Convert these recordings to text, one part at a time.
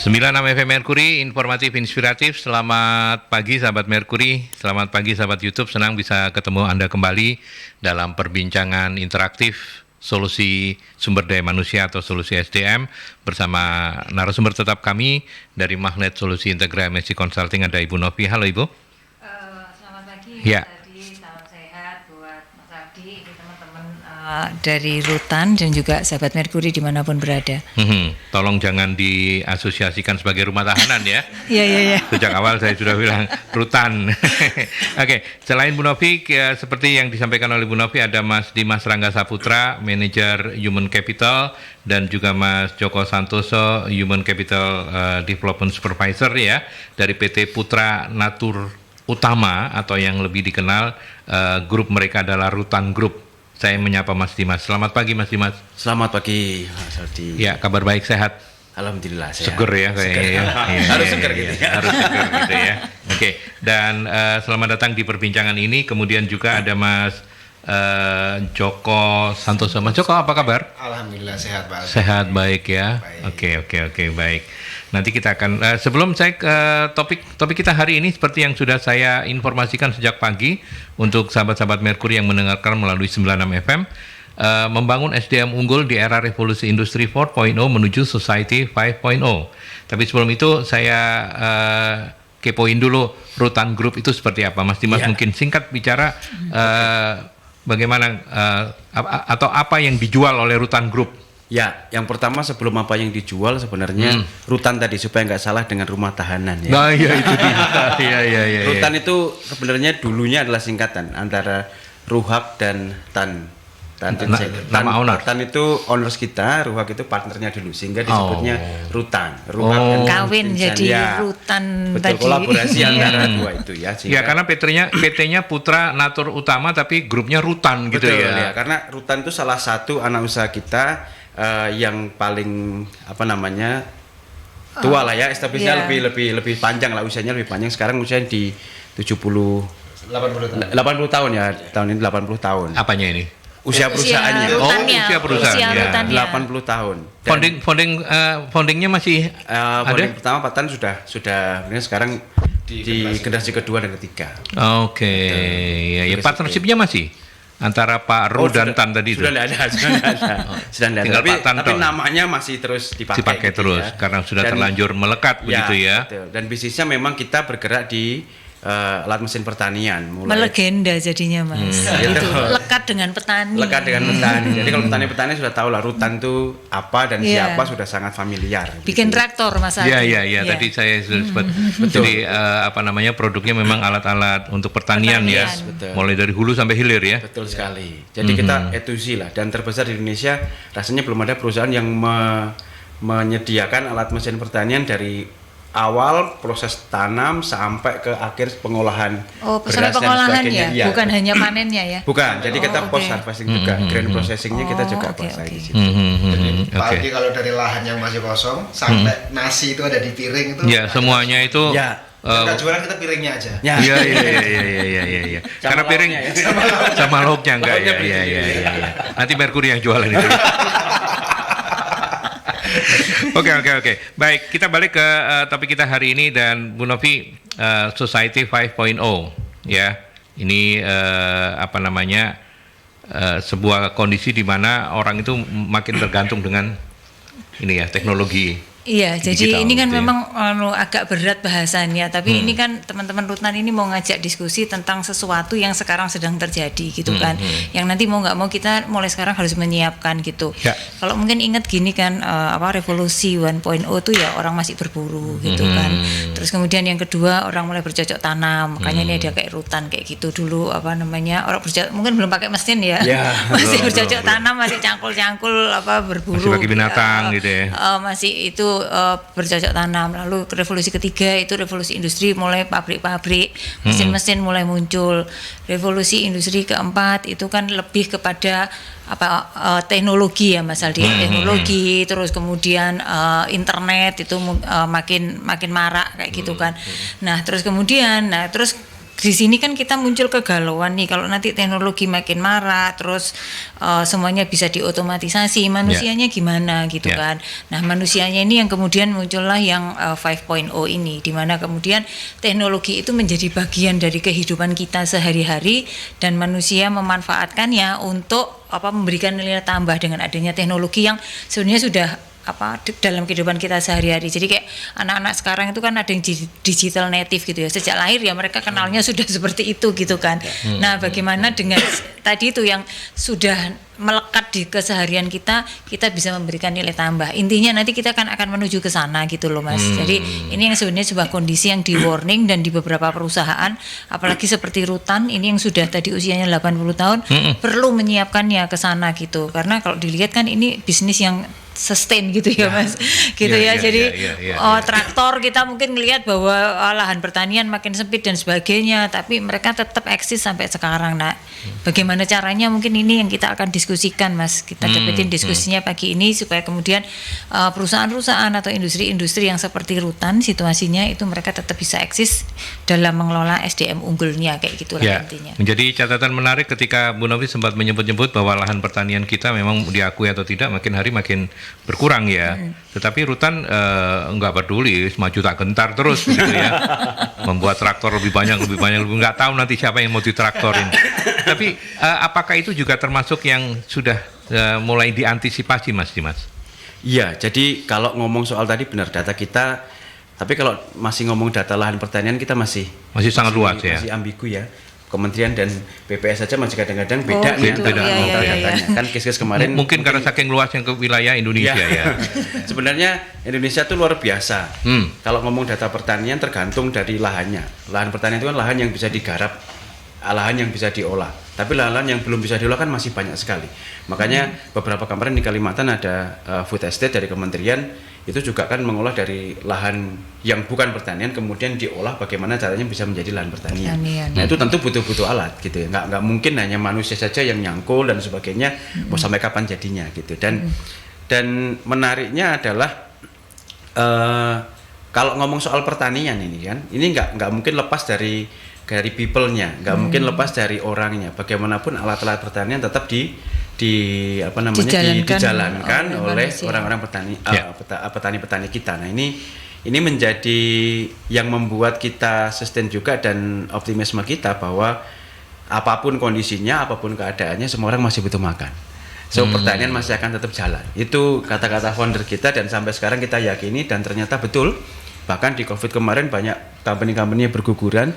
96 FM Mercury, informatif, inspiratif. Selamat pagi sahabat Mercury, selamat pagi sahabat YouTube. Senang bisa ketemu Anda kembali dalam perbincangan interaktif solusi sumber daya manusia atau solusi SDM bersama narasumber tetap kami dari Magnet Solusi Integra MSC Consulting, ada Ibu Novi. Halo Ibu. Selamat pagi. Ya. Salam sehat buat Mas Abdi, teman-teman dari Rutan dan juga sahabat Mercury dimanapun berada. Tolong jangan diasosiasikan sebagai rumah tahanan ya. Iya. Sejak awal saya sudah bilang Rutan. Oke, selain Bu Novi, seperti yang disampaikan oleh Bu Novi, ada Mas Dimas Rangga Saputra, Manager Human Capital, dan juga Mas Joko Santoso, Human Capital Development Supervisor ya, dari PT Putra Natur Utama atau yang lebih dikenal grup mereka adalah Rutan Group. Saya menyapa Mas Dimas. Selamat pagi Mas Dimas. Selamat pagi Mas Aldi. Ya, kabar baik, sehat. Alhamdulillah sehat. Seger ya kayaknya ya. Harus seger gitu ya. Harus seger gitu ya. Oke, dan selamat datang di perbincangan ini. Kemudian juga ada Mas Joko Santoso. Mas Joko, apa kabar? Alhamdulillah sehat Pak. Sehat, baik ya. Baik. Oke, baik. Nanti kita akan sebelum saya ke topik kita hari ini, seperti yang sudah saya informasikan sejak pagi untuk sahabat-sahabat Mercury yang mendengarkan melalui 96 FM, membangun SDM unggul di era revolusi industri 4.0 menuju society 5.0. Tapi sebelum itu saya kepoin dulu Rutan Group itu seperti apa, Mas Dimas. Mungkin singkat bicara bagaimana atau apa yang dijual oleh Rutan Group. Ya, yang pertama sebelum apa yang dijual sebenarnya Rutan tadi, supaya nggak salah dengan rumah tahanan ya. Nah, iya itu dia. Iya. Rutan itu sebenarnya dulunya adalah singkatan antara Ruhak dan Tan. Nama owner. Tan itu owners kita, Ruhak itu partnernya dulu, sehingga disebutnya Rutan. Ruhak dan Kawin Vincent, jadi ya. Rutan Betul, tadi. kolaborasi antara dua itu ya. Ya, karena PT-nya Putra Natur Utama tapi grupnya Rutan gitu. Betul, ya. Karena Rutan itu salah satu anak usaha kita yang paling tua lah ya, establishnya lebih panjang lah, usianya lebih panjang. Sekarang usianya di 80 tahun ya, tahun ini 80 tahun. Apanya ini? Usia perusahaannya. Usia perusahaan ya. 80 tahun. Foundingnya masih Founding ada? pertama Pak Tan sudah sekarang di generasi kedua dan ketiga. Oke. Ya, partnershipnya masih antara Pak Ru dan Tan tadi itu. Sudah tidak ada. Sudah tidak ada. Tinggal Pak Tan Tapi toh. namanya masih terus dipakai gitu terus ya. karena sudah Dan- terlanjur melekat begitu ya. Betul. Dan bisnisnya memang kita bergerak di alat mesin pertanian. Melegenda jadinya Mas. Gitu. Itu lekat dengan petani. Lekat dengan petani. Jadi kalau petani sudah tahu lah Rutan itu apa dan Iya. siapa, sudah sangat familiar. Bikin gitu. traktor Mas Abdi. Iya. Tadi saya sudah sempat. Jadi produknya memang alat-alat untuk pertanian ya. Betul. Mulai dari hulu sampai hilir ya. Betul sekali. Jadi kita E2Z lah, dan terbesar di Indonesia. Rasanya belum ada perusahaan yang menyediakan alat mesin pertanian dari awal proses tanam sampai ke akhir pengolahan. Oh, beras sampai dan pengolahan sebagainya. ya, Iya. bukan hanya panennya ya. Bukan. Jadi kita oke. post harvesting juga, grain processingnya kita juga oke, kuasai oke. di situ. Jadi Oke. pagi kalau dari lahan yang masih kosong sampai nasi itu ada di piring itu. Ya, semuanya itu Ya. Kita jualan kita piringnya aja. Ya. Iya. Karena piring lauknya ya. sama lauknya enggak ya. Lauknya Iya. Nanti Mercury yang jualan itu. Oke. Baik, kita balik ke topik kita hari ini, dan Bu Novi, Society 5.0 ya. Ini sebuah kondisi di mana orang itu makin tergantung dengan ini ya, teknologi. Iya, jadi Digital ini kan gitu ya. memang agak berat bahasannya, tapi ini kan teman-teman Rutan ini mau ngajak diskusi tentang sesuatu yang sekarang sedang terjadi gitu kan, yang nanti mau nggak mau kita mulai sekarang harus menyiapkan gitu. Ya. Kalau mungkin ingat gini kan, revolusi 1.0 tuh ya orang masih berburu gitu kan, terus kemudian yang kedua orang mulai bercocok tanam, makanya ini ada kayak Rutan kayak gitu dulu orang bercocok, mungkin belum pakai mesin ya, Ya, masih belum, bercocok tanam, masih cangkul-cangkul berburu, Masih bagi binatang gitu ya. masih itu bercocok tanam. Lalu revolusi ketiga itu revolusi industri, mulai pabrik-pabrik, mesin-mesin mulai muncul. Revolusi industri keempat itu kan lebih kepada teknologi ya Mas Aldi, teknologi, terus kemudian internet itu makin marak kayak gitu kan. Nah, terus di sini kan kita muncul kegalauan nih, kalau nanti teknologi makin marak terus semuanya bisa diotomatisasi, manusianya gimana gitu kan. Nah, manusianya ini yang kemudian muncullah yang 5.0 ini, di mana kemudian teknologi itu menjadi bagian dari kehidupan kita sehari-hari dan manusia memanfaatkannya untuk memberikan nilai tambah dengan adanya teknologi yang sebenarnya sudah dalam kehidupan kita sehari-hari. Jadi kayak anak-anak sekarang itu kan ada yang digital native gitu ya. Sejak lahir ya mereka kenalnya sudah seperti itu gitu kan. Nah, bagaimana dengan tadi itu yang sudah melekat di keseharian kita bisa memberikan nilai tambah. Intinya nanti kita akan menuju ke sana gitu loh, Mas. Jadi ini yang sebenarnya sebuah kondisi yang di warning, dan di beberapa perusahaan apalagi seperti Rutan ini yang sudah tadi usianya 80 tahun perlu menyiapkannya ke sana gitu. Karena kalau dilihat kan ini bisnis yang sustain gitu ya, Mas. Gitu ya. Jadi traktor kita mungkin ngelihat bahwa lahan pertanian makin sempit dan sebagainya, tapi mereka tetap eksis sampai sekarang. Nah, bagaimana caranya, mungkin ini yang kita akan diskusikan, Mas. Kita dapetin diskusinya pagi ini supaya kemudian perusahaan-perusahaan atau industri-industri yang seperti Rutan situasinya itu mereka tetap bisa eksis dalam mengelola SDM unggulnya kayak gitulah intinya. Menjadi catatan menarik ketika Bu Novi sempat menyebut-nyebut bahwa lahan pertanian kita memang diakui atau tidak makin hari makin berkurang ya. Tetapi Rutan nggak peduli, maju tak gentar terus gitu ya. Membuat traktor lebih banyak, nggak tahu nanti siapa yang mau ditraktorin. Tapi apakah itu juga termasuk yang sudah mulai diantisipasi, Mas Dimas? Iya, jadi kalau ngomong soal tadi benar data kita, tapi kalau masih ngomong data lahan pertanian kita masih sangat luas ya. Masih ambigu ya. Kementerian dan BPS saja masih kadang-kadang beda nih gitu. antara datanya. Kan kes-kes kemarin mungkin karena saking luasnya ke wilayah Indonesia ya. Sebenarnya Indonesia itu luar biasa. Kalau ngomong data pertanian tergantung dari lahannya. Lahan pertanian itu kan lahan yang bisa digarap, lahan yang bisa diolah. Tapi lahan yang belum bisa diolah kan masih banyak sekali. Makanya beberapa kemarin di Kalimantan ada food estate dari kementerian, itu juga kan mengolah dari lahan yang bukan pertanian kemudian diolah bagaimana caranya bisa menjadi lahan pertanian. Nah, itu tentu butuh alat gitu ya. Nggak mungkin hanya manusia saja yang nyangkul dan sebagainya. Mau sampai kapan jadinya gitu. Dan menariknya adalah kalau ngomong soal pertanian ini kan, ini nggak mungkin lepas dari people-nya, nggak mungkin lepas dari orangnya. Bagaimanapun alat-alat pertanian tetap dijalankan oleh orang-orang petani kita. Nah, ini menjadi yang membuat kita sustain juga dan optimisme kita bahwa apapun kondisinya, apapun keadaannya, semua orang masih butuh makan. So pertanian masih akan tetap jalan. Itu kata-kata founder kita dan sampai sekarang kita yakini dan ternyata betul. Bahkan di COVID kemarin banyak company-company berguguran.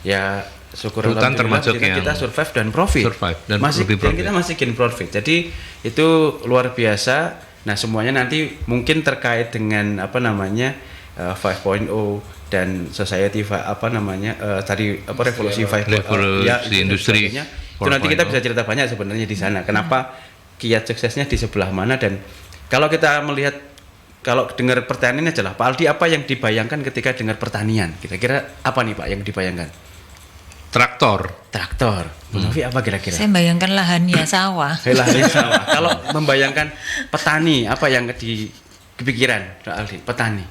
Ya syukur Rutan termasuk kita survive dan profit. Kita masih gain profit. Jadi itu luar biasa. Nah, semuanya nanti mungkin terkait dengan 5.0 dan society revolusi 5.0 industri. Itu nanti kita bisa cerita banyak sebenarnya di sana. Kenapa kiat suksesnya di sebelah mana, dan kalau kita melihat, kalau dengar pertanian aja lah, Pak Aldi, apa yang dibayangkan ketika dengar pertanian? Kira-kira apa nih Pak yang dibayangkan? Traktor. Bu Novi apa kira-kira? Saya bayangkan lahannya sawah. Lahannya sawah. Kalau membayangkan petani, apa yang di kepikiran Pak Aldi? Petani.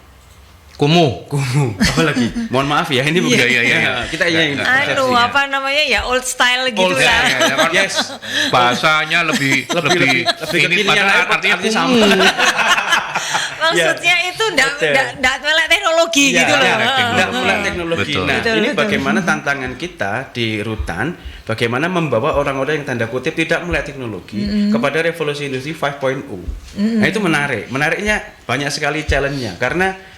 Kumuh. Apa lagi? Mohon maaf ya, ini bukan. Iya. Kita ingin old style gitu Old lah. style, yes. Bahasanya lebih ini pada artinya sama. Maksudnya itu enggak melek teknologi gitu loh. Enggak melek teknologi. Betul. Nah, betul, ini betul. bagaimana tantangan kita di Rutan, bagaimana membawa orang-orang yang tanda kutip tidak melek teknologi kepada revolusi industri 5.0. Nah, itu menarik. Menariknya banyak sekali challenge-nya karena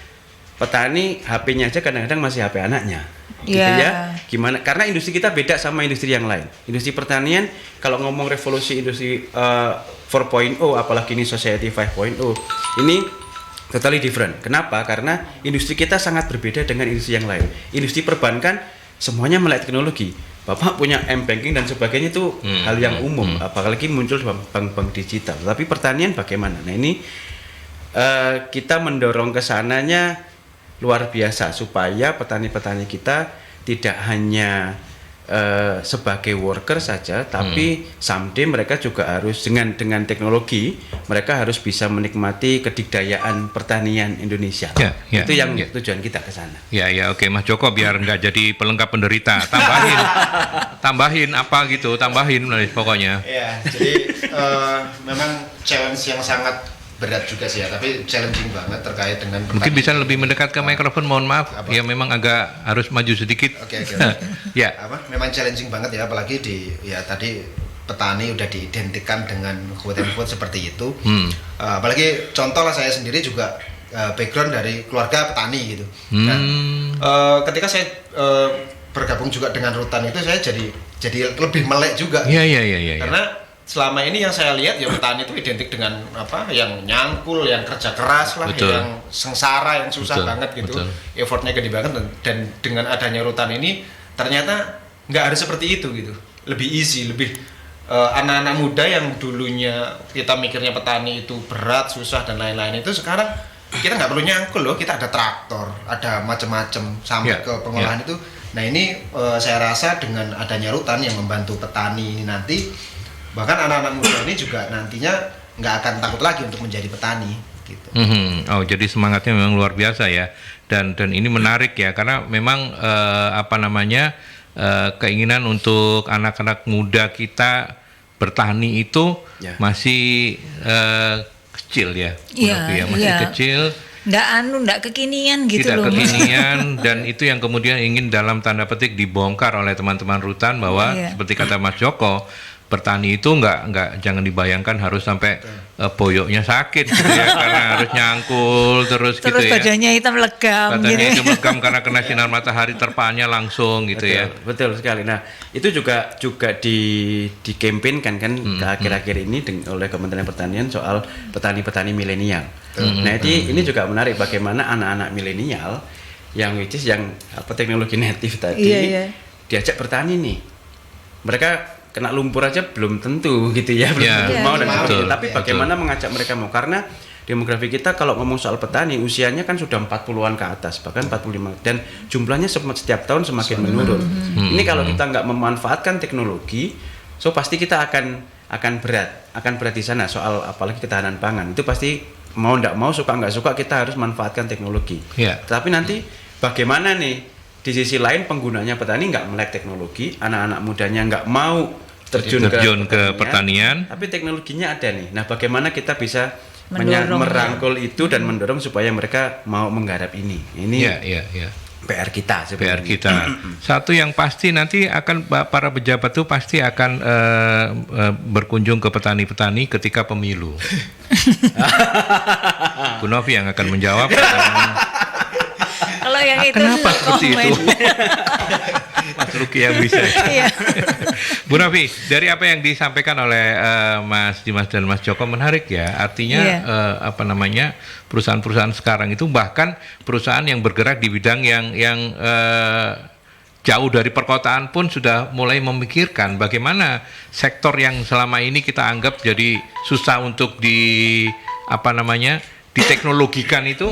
petani HP-nya aja kadang-kadang masih HP anaknya. Gitu ya. Gimana? Karena industri kita beda sama industri yang lain. Industri pertanian kalau ngomong revolusi industri 4.0 apalagi ini society 5.0, ini totally different. Kenapa? Karena industri kita sangat berbeda dengan industri yang lain. Industri perbankan semuanya melek teknologi. Bapak punya M-banking dan sebagainya itu hal yang umum, apalagi muncul bank-bank digital. Tapi pertanian bagaimana? Nah, ini kita mendorong ke sananya luar biasa supaya petani-petani kita tidak hanya sebagai worker saja, tapi someday mereka juga harus dengan teknologi mereka harus bisa menikmati kedikdayaan pertanian Indonesia. Itu yang tujuan kita ke sana. Oke, Mas Joko, biar nggak jadi pelengkap penderita, tambahin apa gitu, tambahin pokoknya. Ya, jadi memang challenge yang sangat berat juga sih ya, tapi challenging banget terkait dengan pertanian. Mungkin bisa lebih mendekat ke mikrofon, mohon maaf. Ya memang agak harus maju sedikit. Oke. Ya. Memang challenging banget ya, apalagi tadi petani udah diidentikan dengan quote and quote seperti itu. Apalagi contoh lah, saya sendiri juga background dari keluarga petani gitu. Nah, ketika saya bergabung juga dengan Rutan itu, saya jadi lebih melek juga. Iya. Karena selama ini yang saya lihat ya petani itu identik dengan yang nyangkul, yang kerja keras lah, yang sengsara, yang susah banget gitu, effortnya gede banget, dan dengan adanya Rutan ini ternyata nggak harus seperti itu gitu, lebih easy, lebih anak-anak muda yang dulunya kita mikirnya petani itu berat, susah dan lain-lain, itu sekarang kita nggak perlu nyangkul loh, kita ada traktor, ada macam-macam sampai ke pengolahan itu. Nah ini saya rasa dengan adanya Rutan yang membantu petani ini nanti, bahkan anak-anak muda ini juga nantinya nggak akan takut lagi untuk menjadi petani gitu. Jadi semangatnya memang luar biasa ya, dan ini menarik ya, karena memang keinginan untuk anak-anak muda kita bertani itu masih kecil ya, masih kecil. Nggak kekinian gitu loh. Tidak kekinian dan itu yang kemudian ingin dalam tanda petik dibongkar oleh teman-teman Rutan, bahwa seperti kata Mas Joko, bertani itu jangan dibayangkan harus sampai boyoknya sakit gitu ya, karena harus nyangkul terus gitu ya. Badannya hitam legam. Badannya hitam legam karena kena sinar matahari terpaalnya langsung gitu. Betul sekali. Nah, itu juga dikempenkan kan akhir-akhir ini oleh Kementerian Pertanian soal petani-petani milenial. Nah, ini juga menarik bagaimana anak-anak milenial yang teknologi native tadi diajak bertani nih. Mereka kena lumpur aja belum tentu gitu ya, belum tentu mau dan mau. Tapi bagaimana mengajak mereka mau, karena demografi kita kalau ngomong soal petani usianya kan sudah 40-an ke atas, bahkan 45, dan jumlahnya setiap tahun semakin menurun. Ini kalau kita nggak memanfaatkan teknologi, pasti kita akan berat di sana soal apalagi ketahanan pangan. Itu pasti mau nggak mau, suka nggak suka, kita harus manfaatkan teknologi. Tapi nanti bagaimana nih di sisi lain penggunanya petani nggak melek teknologi, anak-anak mudanya nggak mau terjun ke pertanian, tapi teknologinya ada nih. Nah, bagaimana kita bisa merangkul itu dan mendorong supaya mereka mau menggarap ini. Ini PR kita sebenarnya. PR kita. Satu yang pasti nanti akan para pejabat itu pasti akan berkunjung ke petani-petani ketika pemilu. Bu Novi yang akan menjawab. Kalau yang itu kenapa seperti itu? Mas Luki yang bisa. Bu Novi, dari apa yang disampaikan oleh Mas Dimas dan Mas Joko menarik ya. Artinya perusahaan-perusahaan sekarang itu, bahkan perusahaan yang bergerak di bidang yang jauh dari perkotaan pun sudah mulai memikirkan bagaimana sektor yang selama ini kita anggap jadi susah untuk diteknologikan itu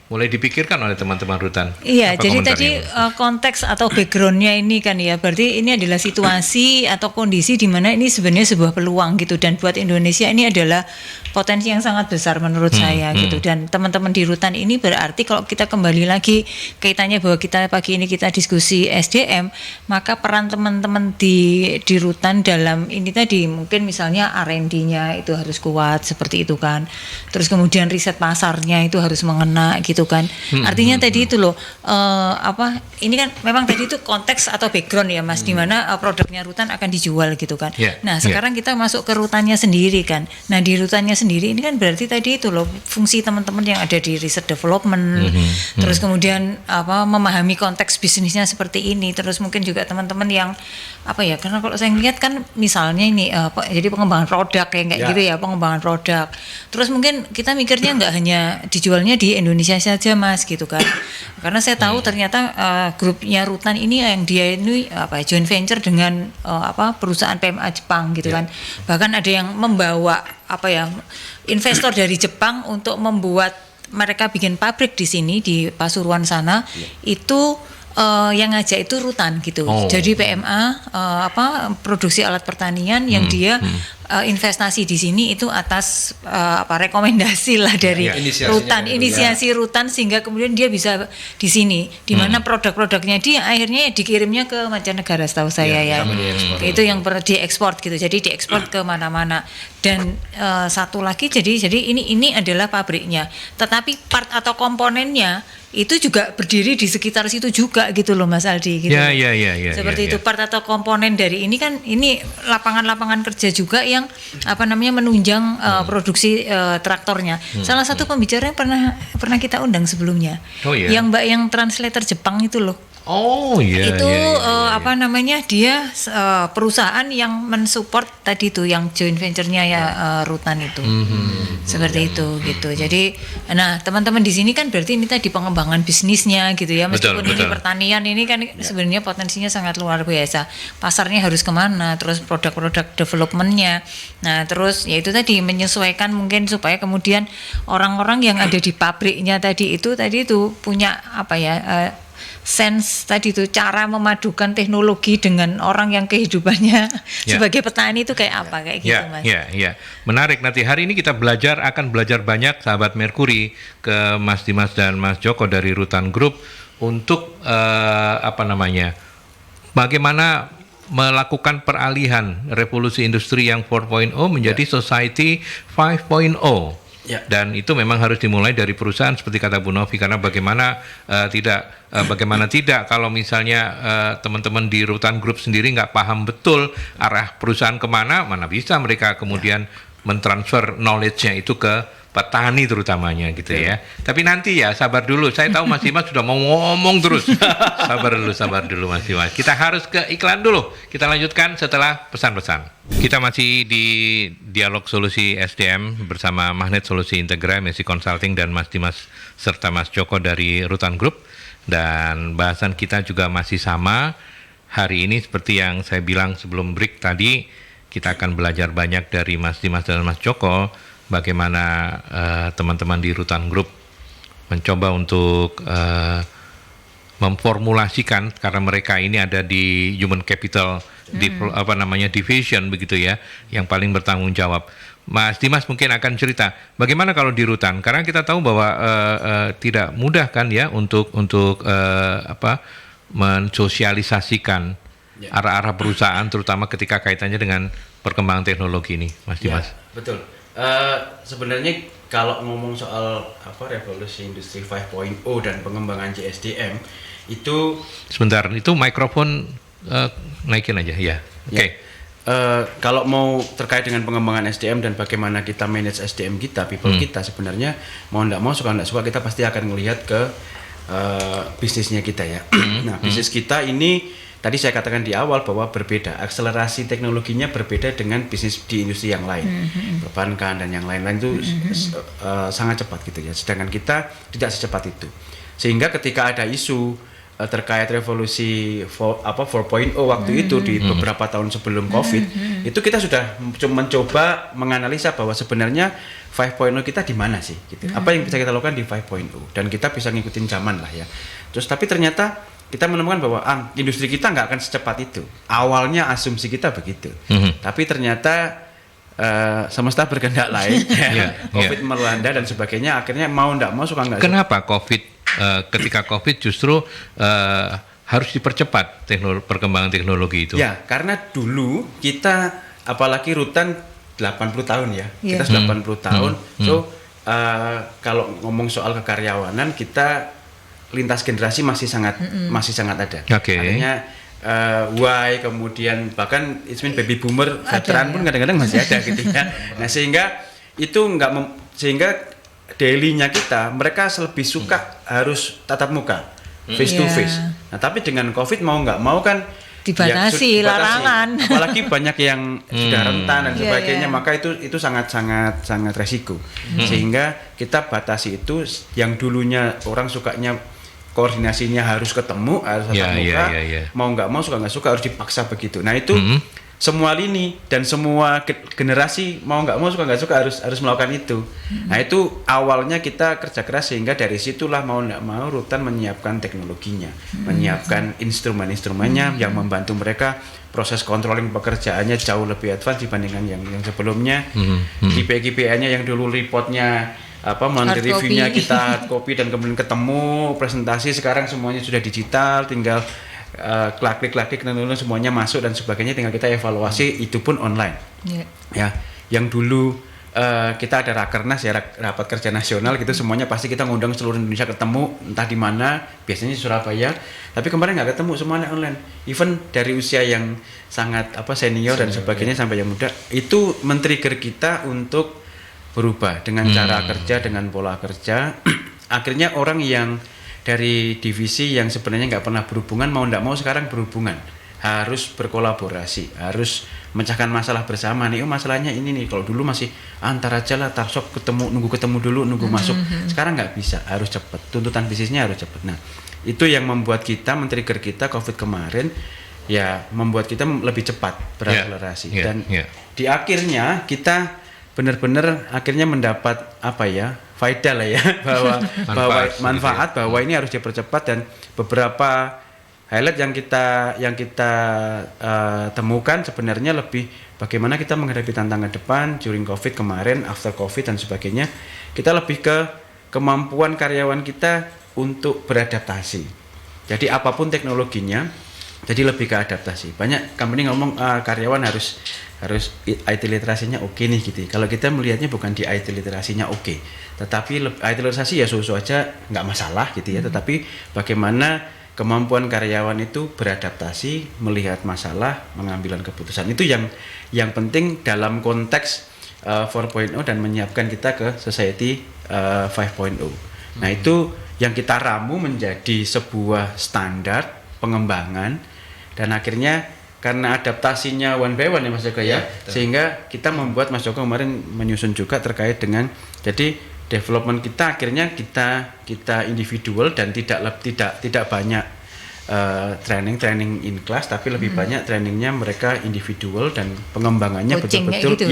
mulai dipikirkan oleh teman-teman Rutan. Jadi tadi konteks atau backgroundnya ini kan ya, berarti ini adalah situasi atau kondisi di mana ini sebenarnya sebuah peluang gitu, dan buat Indonesia ini adalah potensi yang sangat besar menurut saya gitu. Dan teman-teman di Rutan ini berarti kalau kita kembali lagi kaitannya bahwa kita pagi ini kita diskusi SDM, maka peran teman-teman di Rutan dalam ini tadi mungkin misalnya R&D-nya itu harus kuat seperti itu kan. Terus kemudian riset pasarnya itu harus mengena gitu kan. Artinya tadi itu loh ini kan memang tadi itu konteks atau background ya Mas, di mana produknya Rutan akan dijual gitu kan. Nah, sekarang kita masuk ke Rutannya sendiri kan. Nah, di Rutannya sendiri ini kan berarti tadi itu loh fungsi teman-teman yang ada di research development, terus kemudian memahami konteks bisnisnya seperti ini, terus mungkin juga teman-teman yang karena kalau saya lihat kan misalnya ini jadi pengembangan produk kayak gitu ya, pengembangan produk. Terus mungkin kita mikirnya nggak hanya dijualnya di Indonesia saja Mas gitu kan. Karena saya tahu ternyata grupnya Rutan ini yang dia ini joint venture dengan perusahaan PMA Jepang gitu kan. Bahkan ada yang membawa investor dari Jepang untuk membuat mereka bikin pabrik di sini di Pasuruan sana. Itu yang ngajak itu Rutan gitu. Oh. Jadi PMA produksi alat pertanian yang dia investasi di sini itu atas rekomendasi lah dari inisiasi Rutan sehingga kemudian dia bisa di sini di mana produk-produknya dia akhirnya dikirimnya ke mancanegara setahu saya itu yang pernah diekspor gitu. Jadi diekspor ke mana-mana. Dan satu lagi jadi ini adalah pabriknya. Tetapi part atau komponennya itu juga berdiri di sekitar situ juga gitu loh Mas Aldi gitu. Ya. Seperti itu part atau komponen dari ini kan ini lapangan-lapangan kerja juga yang menunjang produksi traktornya. Salah satu pembicara yang pernah kita undang sebelumnya. Yang Mbak yang translator Jepang itu loh. Oh iya. Itu dia perusahaan yang mensupport tadi tuh yang joint venture-nya Rutan itu. Seperti itu gitu. Jadi teman-teman di sini kan berarti ini tadi pengembangan bisnisnya gitu ya. Meskipun ini pertanian ini kan sebenarnya potensinya sangat luar biasa. Pasarnya harus kemana, terus produk-produk development-nya. Nah, terus ya itu tadi menyesuaikan mungkin supaya kemudian orang-orang yang ada di pabriknya tadi itu punya sense tadi itu cara memadukan teknologi dengan orang yang kehidupannya sebagai petani itu kayak apa kayak gitu Mas. Ya. Menarik, nanti hari ini kita akan belajar banyak sahabat Merkuri ke Mas Dimas dan Mas Joko dari Rutan Group untuk bagaimana melakukan peralihan revolusi industri yang 4.0 menjadi society 5.0. Dan itu memang harus dimulai dari perusahaan seperti kata Bu Novi, karena bagaimana tidak kalau misalnya teman-teman di Rutan Group sendiri nggak paham betul arah perusahaan kemana, mana bisa mereka kemudian mentransfer knowledge-nya itu ke petani terutamanya gitu ya. Tapi nanti ya sabar dulu. Saya tahu Mas Dimas sudah mau ngomong terus. Sabar dulu Mas Dimas. Kita harus ke iklan dulu. Kita lanjutkan setelah pesan-pesan. Kita masih di Dialog Solusi SDM bersama Magnet Solusi Integra, MSI Consulting dan Mas Dimas serta Mas Joko dari Rutan Group. Dan bahasan kita juga masih sama. Hari ini seperti yang saya bilang sebelum break tadi, kita akan belajar banyak dari Mas Dimas dan Mas Joko. Bagaimana teman-teman di Rutan Group mencoba untuk memformulasikan, karena mereka ini ada di human capital division begitu ya, yang paling bertanggung jawab. Mas Dimas mungkin akan cerita bagaimana kalau di Rutan, karena kita tahu bahwa tidak mudah kan ya untuk mensosialisasikan arah-arah perusahaan, terutama ketika kaitannya dengan perkembangan teknologi ini, Mas Dimas. Betul. Sebenarnya kalau ngomong soal revolusi industri 5.0 dan pengembangan JSDM itu sebentar, itu mikrofon naikin aja ya. Oke. Kalau mau terkait dengan pengembangan SDM dan bagaimana kita manage SDM kita, people kita sebenarnya mau nggak mau suka nggak suka kita pasti akan melihat ke bisnisnya kita ya. Nah, bisnis kita ini tadi saya katakan di awal bahwa berbeda, akselerasi teknologinya berbeda dengan bisnis di industri yang lain, perbankan dan yang lain-lain itu sangat cepat gitu ya. Sedangkan kita tidak secepat itu. Sehingga ketika ada isu terkait revolusi 4.0 waktu itu di beberapa tahun sebelum COVID, itu kita sudah mencoba menganalisa bahwa sebenarnya 5.0 kita di mana sih? Gitu. Apa yang bisa kita lakukan di 5.0 dan kita bisa ngikutin zaman lah ya. Terus tapi ternyata kita menemukan bahwa industri kita nggak akan secepat itu. Awalnya asumsi kita begitu, tapi ternyata semesta berkehendak lain, COVID melanda dan sebagainya. Akhirnya mau nggak mau suka nggak. Kenapa COVID? Ketika COVID justru harus dipercepat perkembangan teknologi itu. Ya, karena dulu kita apalagi Rutan 80 tahun ya, kita 80 tahun. So kalau ngomong soal kekaryawanan kita lintas generasi masih sangat ada. Artinya Y kemudian bahkan baby boomer veteran pun kadang-kadang masih ada gitu ya. Nah sehingga itu sehingga daily-nya kita mereka lebih suka harus tatap muka face to face. Nah tapi dengan COVID mau nggak mau kan dibatasi larangan. Apalagi banyak yang sudah rentan dan sebagainya, maka itu sangat resiko. Sehingga kita batasi itu yang dulunya orang sukanya koordinasinya harus ketemu, harus tatap muka, mau nggak mau suka nggak suka harus dipaksa begitu. Nah itu semua lini dan semua generasi mau nggak mau suka nggak suka harus melakukan itu. Nah itu awalnya kita kerja keras sehingga dari situlah mau nggak mau Rutan menyiapkan teknologinya, menyiapkan instrumen-instrumennya yang membantu mereka proses controlling pekerjaannya jauh lebih advance dibandingkan yang sebelumnya. KPI-nya yang dulu reportnya monthly reviewnya kita hard copy dan kemudian ketemu presentasi, sekarang semuanya sudah digital, tinggal klik-klik semuanya masuk dan sebagainya, tinggal kita evaluasi, itu pun online. Ya, yang dulu kita ada rakernas ya, rapat kerja nasional gitu, semuanya pasti kita ngundang seluruh Indonesia ketemu, entah di mana, biasanya di Surabaya, tapi kemarin nggak ketemu, semuanya online. Even dari usia yang sangat senior dan sebagainya sampai yang muda, itu men-trigger kita untuk berubah dengan cara kerja, dengan pola kerja. Akhirnya orang yang dari divisi yang sebenarnya nggak pernah berhubungan, mau nggak mau sekarang berhubungan, harus berkolaborasi, harus memecahkan masalah bersama nih. Masalahnya ini nih, kalau dulu masih antar aja lah, tarsok nunggu ketemu dulu, nunggu masuk. Sekarang nggak bisa, harus cepat, tuntutan bisnisnya harus cepat. Nah itu yang membuat kita, men-trigger kita COVID kemarin, ya membuat kita lebih cepat berakselerasi. Dan di akhirnya kita benar-benar akhirnya mendapat faedah lah ya, bahwa manfaat bahwa ini harus dipercepat. Dan beberapa highlight yang kita temukan sebenarnya lebih bagaimana kita menghadapi tantangan depan during COVID kemarin, after COVID dan sebagainya. Kita lebih ke kemampuan karyawan kita untuk beradaptasi. Jadi apapun teknologinya, jadi lebih ke adaptasi. Banyak company ngomong karyawan harus IT literasinya oke nih gitu. Kalau kita melihatnya bukan di IT literasinya oke, tetapi IT literasi ya susu aja nggak masalah gitu ya. Tetapi bagaimana kemampuan karyawan itu beradaptasi, melihat masalah, mengambil keputusan, itu yang penting dalam konteks 4.0 dan menyiapkan kita ke society 5.0. Nah itu yang kita ramu menjadi sebuah standar pengembangan, dan akhirnya karena adaptasinya one by one ya Mas Joko ya, sehingga kita membuat, Mas Joko kemarin menyusun juga terkait dengan, jadi development kita akhirnya kita individual dan tidak banyak training in class, tapi lebih banyak trainingnya mereka individual dan pengembangannya betul-betul gitu,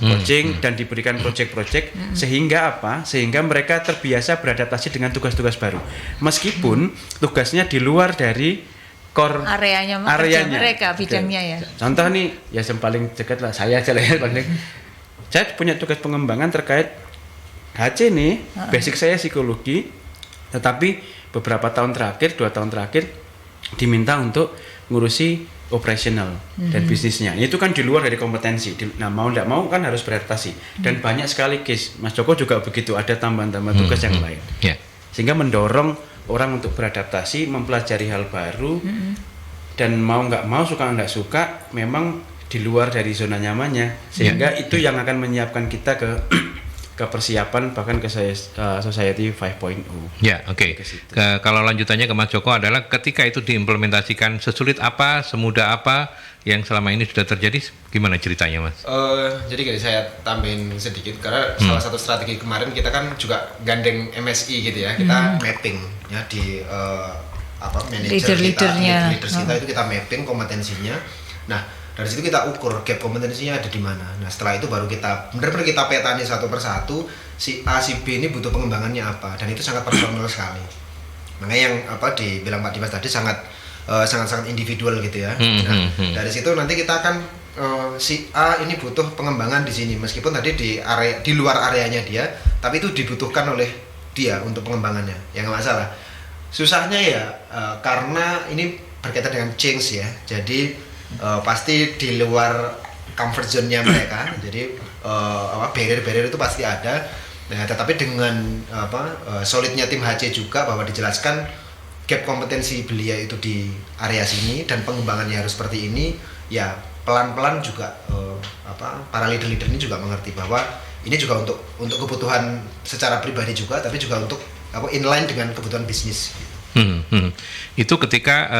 coaching dan diberikan project-project sehingga sehingga mereka terbiasa beradaptasi dengan tugas-tugas baru meskipun tugasnya di luar dari core areanya mereka, bidangnya ya. Contoh nih, ya yang paling dekat lah saya aja lah ya, saya punya tugas pengembangan terkait HC nih, basic saya psikologi, tetapi beberapa tahun terakhir, 2 tahun terakhir diminta untuk ngurusi operational dan bisnisnya. Itu kan di luar dari kompetensi. Nah mau tidak mau kan harus beradaptasi, dan banyak sekali case. Mas Joko juga begitu, ada tambahan-tambahan tugas yang lain, sehingga mendorong orang untuk beradaptasi, mempelajari hal baru, dan mau nggak mau, suka nggak suka, memang di luar dari zona nyamannya, sehingga itu yang akan menyiapkan kita ke persiapan bahkan ke society 5.0. Ya, oke. Kalau lanjutannya ke Mas Joko adalah ketika itu diimplementasikan, sesulit apa, semudah apa yang selama ini sudah terjadi, gimana ceritanya Mas? Jadi saya tambahin sedikit, karena salah satu strategi kemarin kita kan juga gandeng MSI gitu ya, kita mapping ya di manajer leaders kita itu kita mapping kompetensinya. Nah dari situ kita ukur gap kompetensinya ada di mana. Nah setelah itu baru kita benar-benar kita petani satu persatu, si A si B ini butuh pengembangannya apa, dan itu sangat personal sekali. Makanya yang dibilang Pak Dimas tadi sangat individual gitu ya. Nah, dari situ nanti kita akan si A ini butuh pengembangan di sini, meskipun tadi di luar areanya dia, tapi itu dibutuhkan oleh dia untuk pengembangannya, ya nggak masalah. Susahnya ya karena ini berkaitan dengan change ya, jadi pasti di luar comfort zone-nya mereka, jadi barrier-barrier itu pasti ada. Nah, tetapi dengan solidnya tim HC juga bahwa dijelaskan gap kompetensi beliau itu di area sini dan pengembangannya harus seperti ini, ya pelan-pelan juga para leader-leader ini juga mengerti bahwa ini juga untuk kebutuhan secara pribadi juga, tapi juga untuk inline dengan kebutuhan bisnis. Itu ketika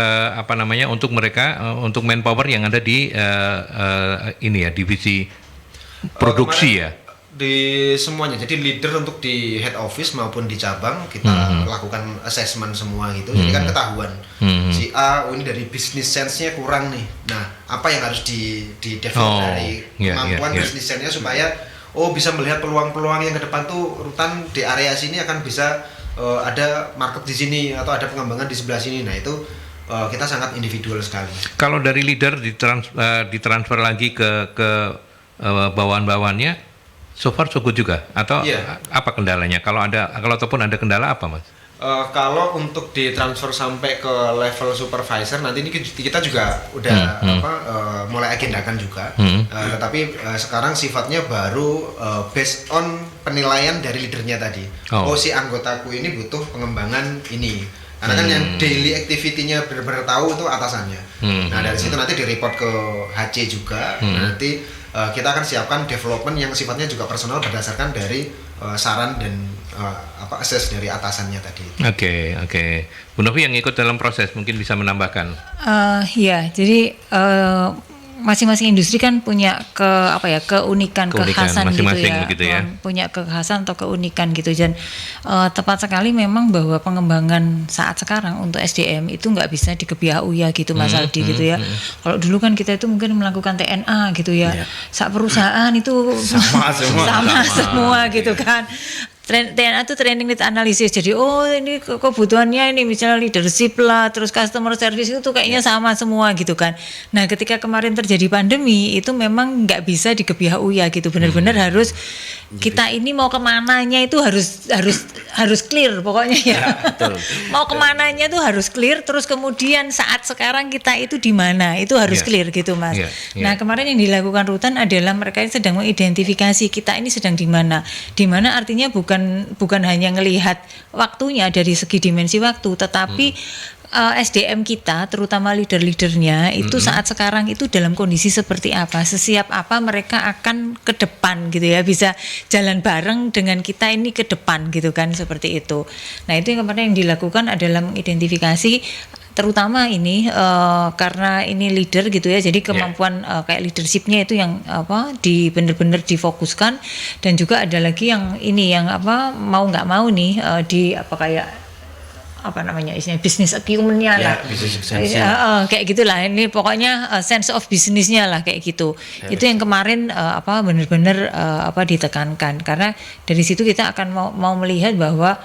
untuk mereka untuk manpower yang ada di divisi produksi ya. di semuanya. Jadi leader untuk di head office maupun di cabang kita lakukan assessment semua gitu. Jadi kan ketahuan si A, ini dari business sense-nya kurang nih. Nah, apa yang harus di develop dari kemampuan business sense-nya supaya bisa melihat peluang-peluang yang ke depan tuh rutan di area sini akan bisa ada market di sini atau ada pengembangan di sebelah sini. Nah, itu kita sangat individual sekali. Kalau dari leader ditransfer lagi ke bawahan-bawahannya, so far so good juga atau apa kendalanya? Kalau ataupun ada kendala apa, Mas? Kalau untuk ditransfer sampai ke level supervisor nanti ini kita juga udah mulai agendakan juga. Tetapi sekarang sifatnya baru based on penilaian dari leadernya tadi. Si anggotaku ini butuh pengembangan ini. Karena kan yang daily activity-nya benar-benar tahu itu atasannya. Nah, dari situ nanti di-report ke HC juga. Nanti kita akan siapkan development yang sifatnya juga personal berdasarkan dari saran dan assess dari atasannya tadi. Oke. Bu Novi yang ikut dalam proses mungkin bisa menambahkan. Ya, jadi masing-masing industri kan punya keunikan kekhasan gitu ya. Punya kekhasan atau keunikan gitu, dan tepat sekali memang bahwa pengembangan saat sekarang untuk SDM itu nggak bisa dikebiah-uyah gitu, Mas Aldi gitu ya. Kalau dulu kan kita itu mungkin melakukan TNA gitu ya. Sak perusahaan itu sama semua gitu kan. TNA itu training need analysis, jadi ini kebutuhannya ini misalnya leadership lah, terus customer service itu kayaknya sama semua gitu kan. Nah, ketika kemarin terjadi pandemi itu memang nggak bisa dikebiah-uyah gitu, benar-benar harus kita ini mau kemananya itu harus clear pokoknya ya. Betul. Mau kemananya itu harus clear, terus kemudian saat sekarang kita itu di mana itu harus clear gitu, Mas. Nah, kemarin yang dilakukan rutan adalah mereka sedang mengidentifikasi kita ini sedang di mana artinya bukan hanya ngelihat waktunya dari segi dimensi waktu, tetapi SDM kita, terutama leader-leadernya itu saat sekarang itu dalam kondisi seperti apa, sesiap apa mereka akan ke depan gitu ya, bisa jalan bareng dengan kita ini ke depan gitu kan, seperti itu. Nah, itu yang kemarin yang dilakukan adalah mengidentifikasi terutama ini karena ini leader gitu ya, jadi kemampuan kayak leadershipnya itu yang benar-benar difokuskan, dan juga ada lagi yang ini yang mau nggak mau nih istilahnya business acumen-nya lah, kayak gitulah, ini pokoknya sense of business-nya lah kayak gitu. Itu yang kemarin benar-benar ditekankan, karena dari situ kita akan mau melihat bahwa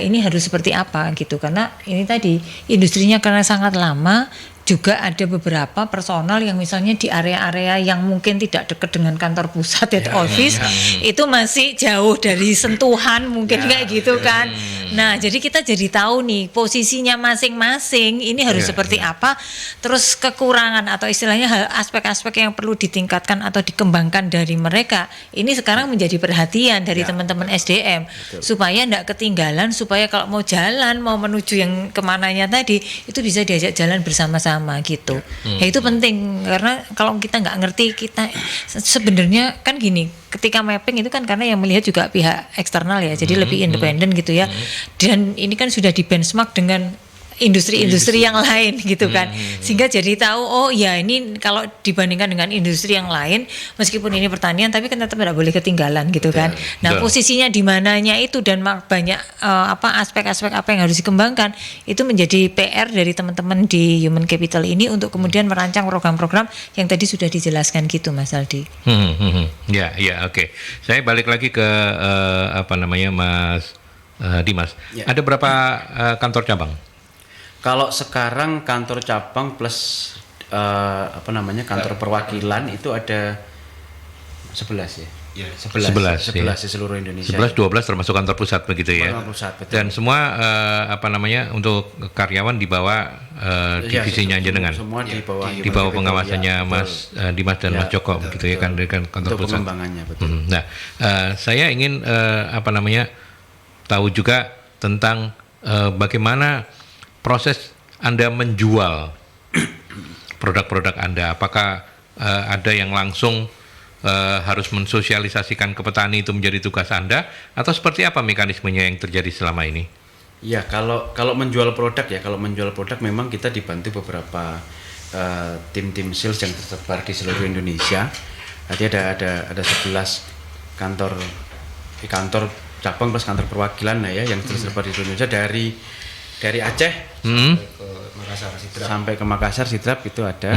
ini harus seperti apa gitu, karena ini tadi industrinya karena sangat lama. Juga ada beberapa personal yang misalnya di area-area yang mungkin tidak dekat dengan kantor pusat head office, itu masih jauh dari sentuhan mungkin kayak gitu kan. Nah, jadi kita jadi tahu nih posisinya masing-masing ini harus seperti apa, terus kekurangan atau istilahnya aspek-aspek yang perlu ditingkatkan atau dikembangkan dari mereka. Ini sekarang menjadi perhatian dari teman-teman SDM, supaya tidak ketinggalan, supaya kalau mau jalan, mau menuju yang kemananya tadi, itu bisa diajak jalan bersama-sama gitu. Ya itu penting, karena kalau kita nggak ngerti, kita sebenarnya kan gini, ketika mapping itu kan karena yang melihat juga pihak eksternal ya, jadi lebih independen gitu ya. Dan ini kan sudah di benchmark dengan industri-industri yang lain gitu kan, sehingga jadi tahu ini kalau dibandingkan dengan industri yang lain, meskipun ini pertanian tapi kan tetap tidak boleh ketinggalan gitu kan. Nah, posisinya di mananya itu dan banyak aspek-aspek apa yang harus dikembangkan, itu menjadi PR dari teman-teman di Human Capital ini untuk kemudian merancang program-program yang tadi sudah dijelaskan gitu, Mas Aldi. Oke. Saya balik lagi ke Mas Dimas. Ada berapa kantor cabang? Kalau sekarang kantor cabang plus kantor perwakilan itu ada 11 ya. 11 di seluruh Indonesia. 11 12 termasuk kantor pusat begitu ya. Pusat, betul. Dan semua untuk karyawan di bawah divisinya jenengan. Semua di bawah pengawasannya Mas Dimas dan Mas Joko begitu ya kan, dengan kantor untuk pusat. Pengembangannya betul. Nah, saya ingin tahu juga tentang bagaimana proses Anda menjual produk-produk Anda. Apakah ada yang langsung harus mensosialisasikan ke petani itu menjadi tugas Anda, atau seperti apa mekanismenya yang terjadi selama ini? Ya, kalau menjual produk memang kita dibantu beberapa tim sales yang tersebar di seluruh Indonesia. Jadi ada 11 kantor cabang plus kantor perwakilan lah ya yang tersebar di Indonesia dari Aceh Ke Makassar Sidrap. sampai ke Makassar Sidrap itu ada.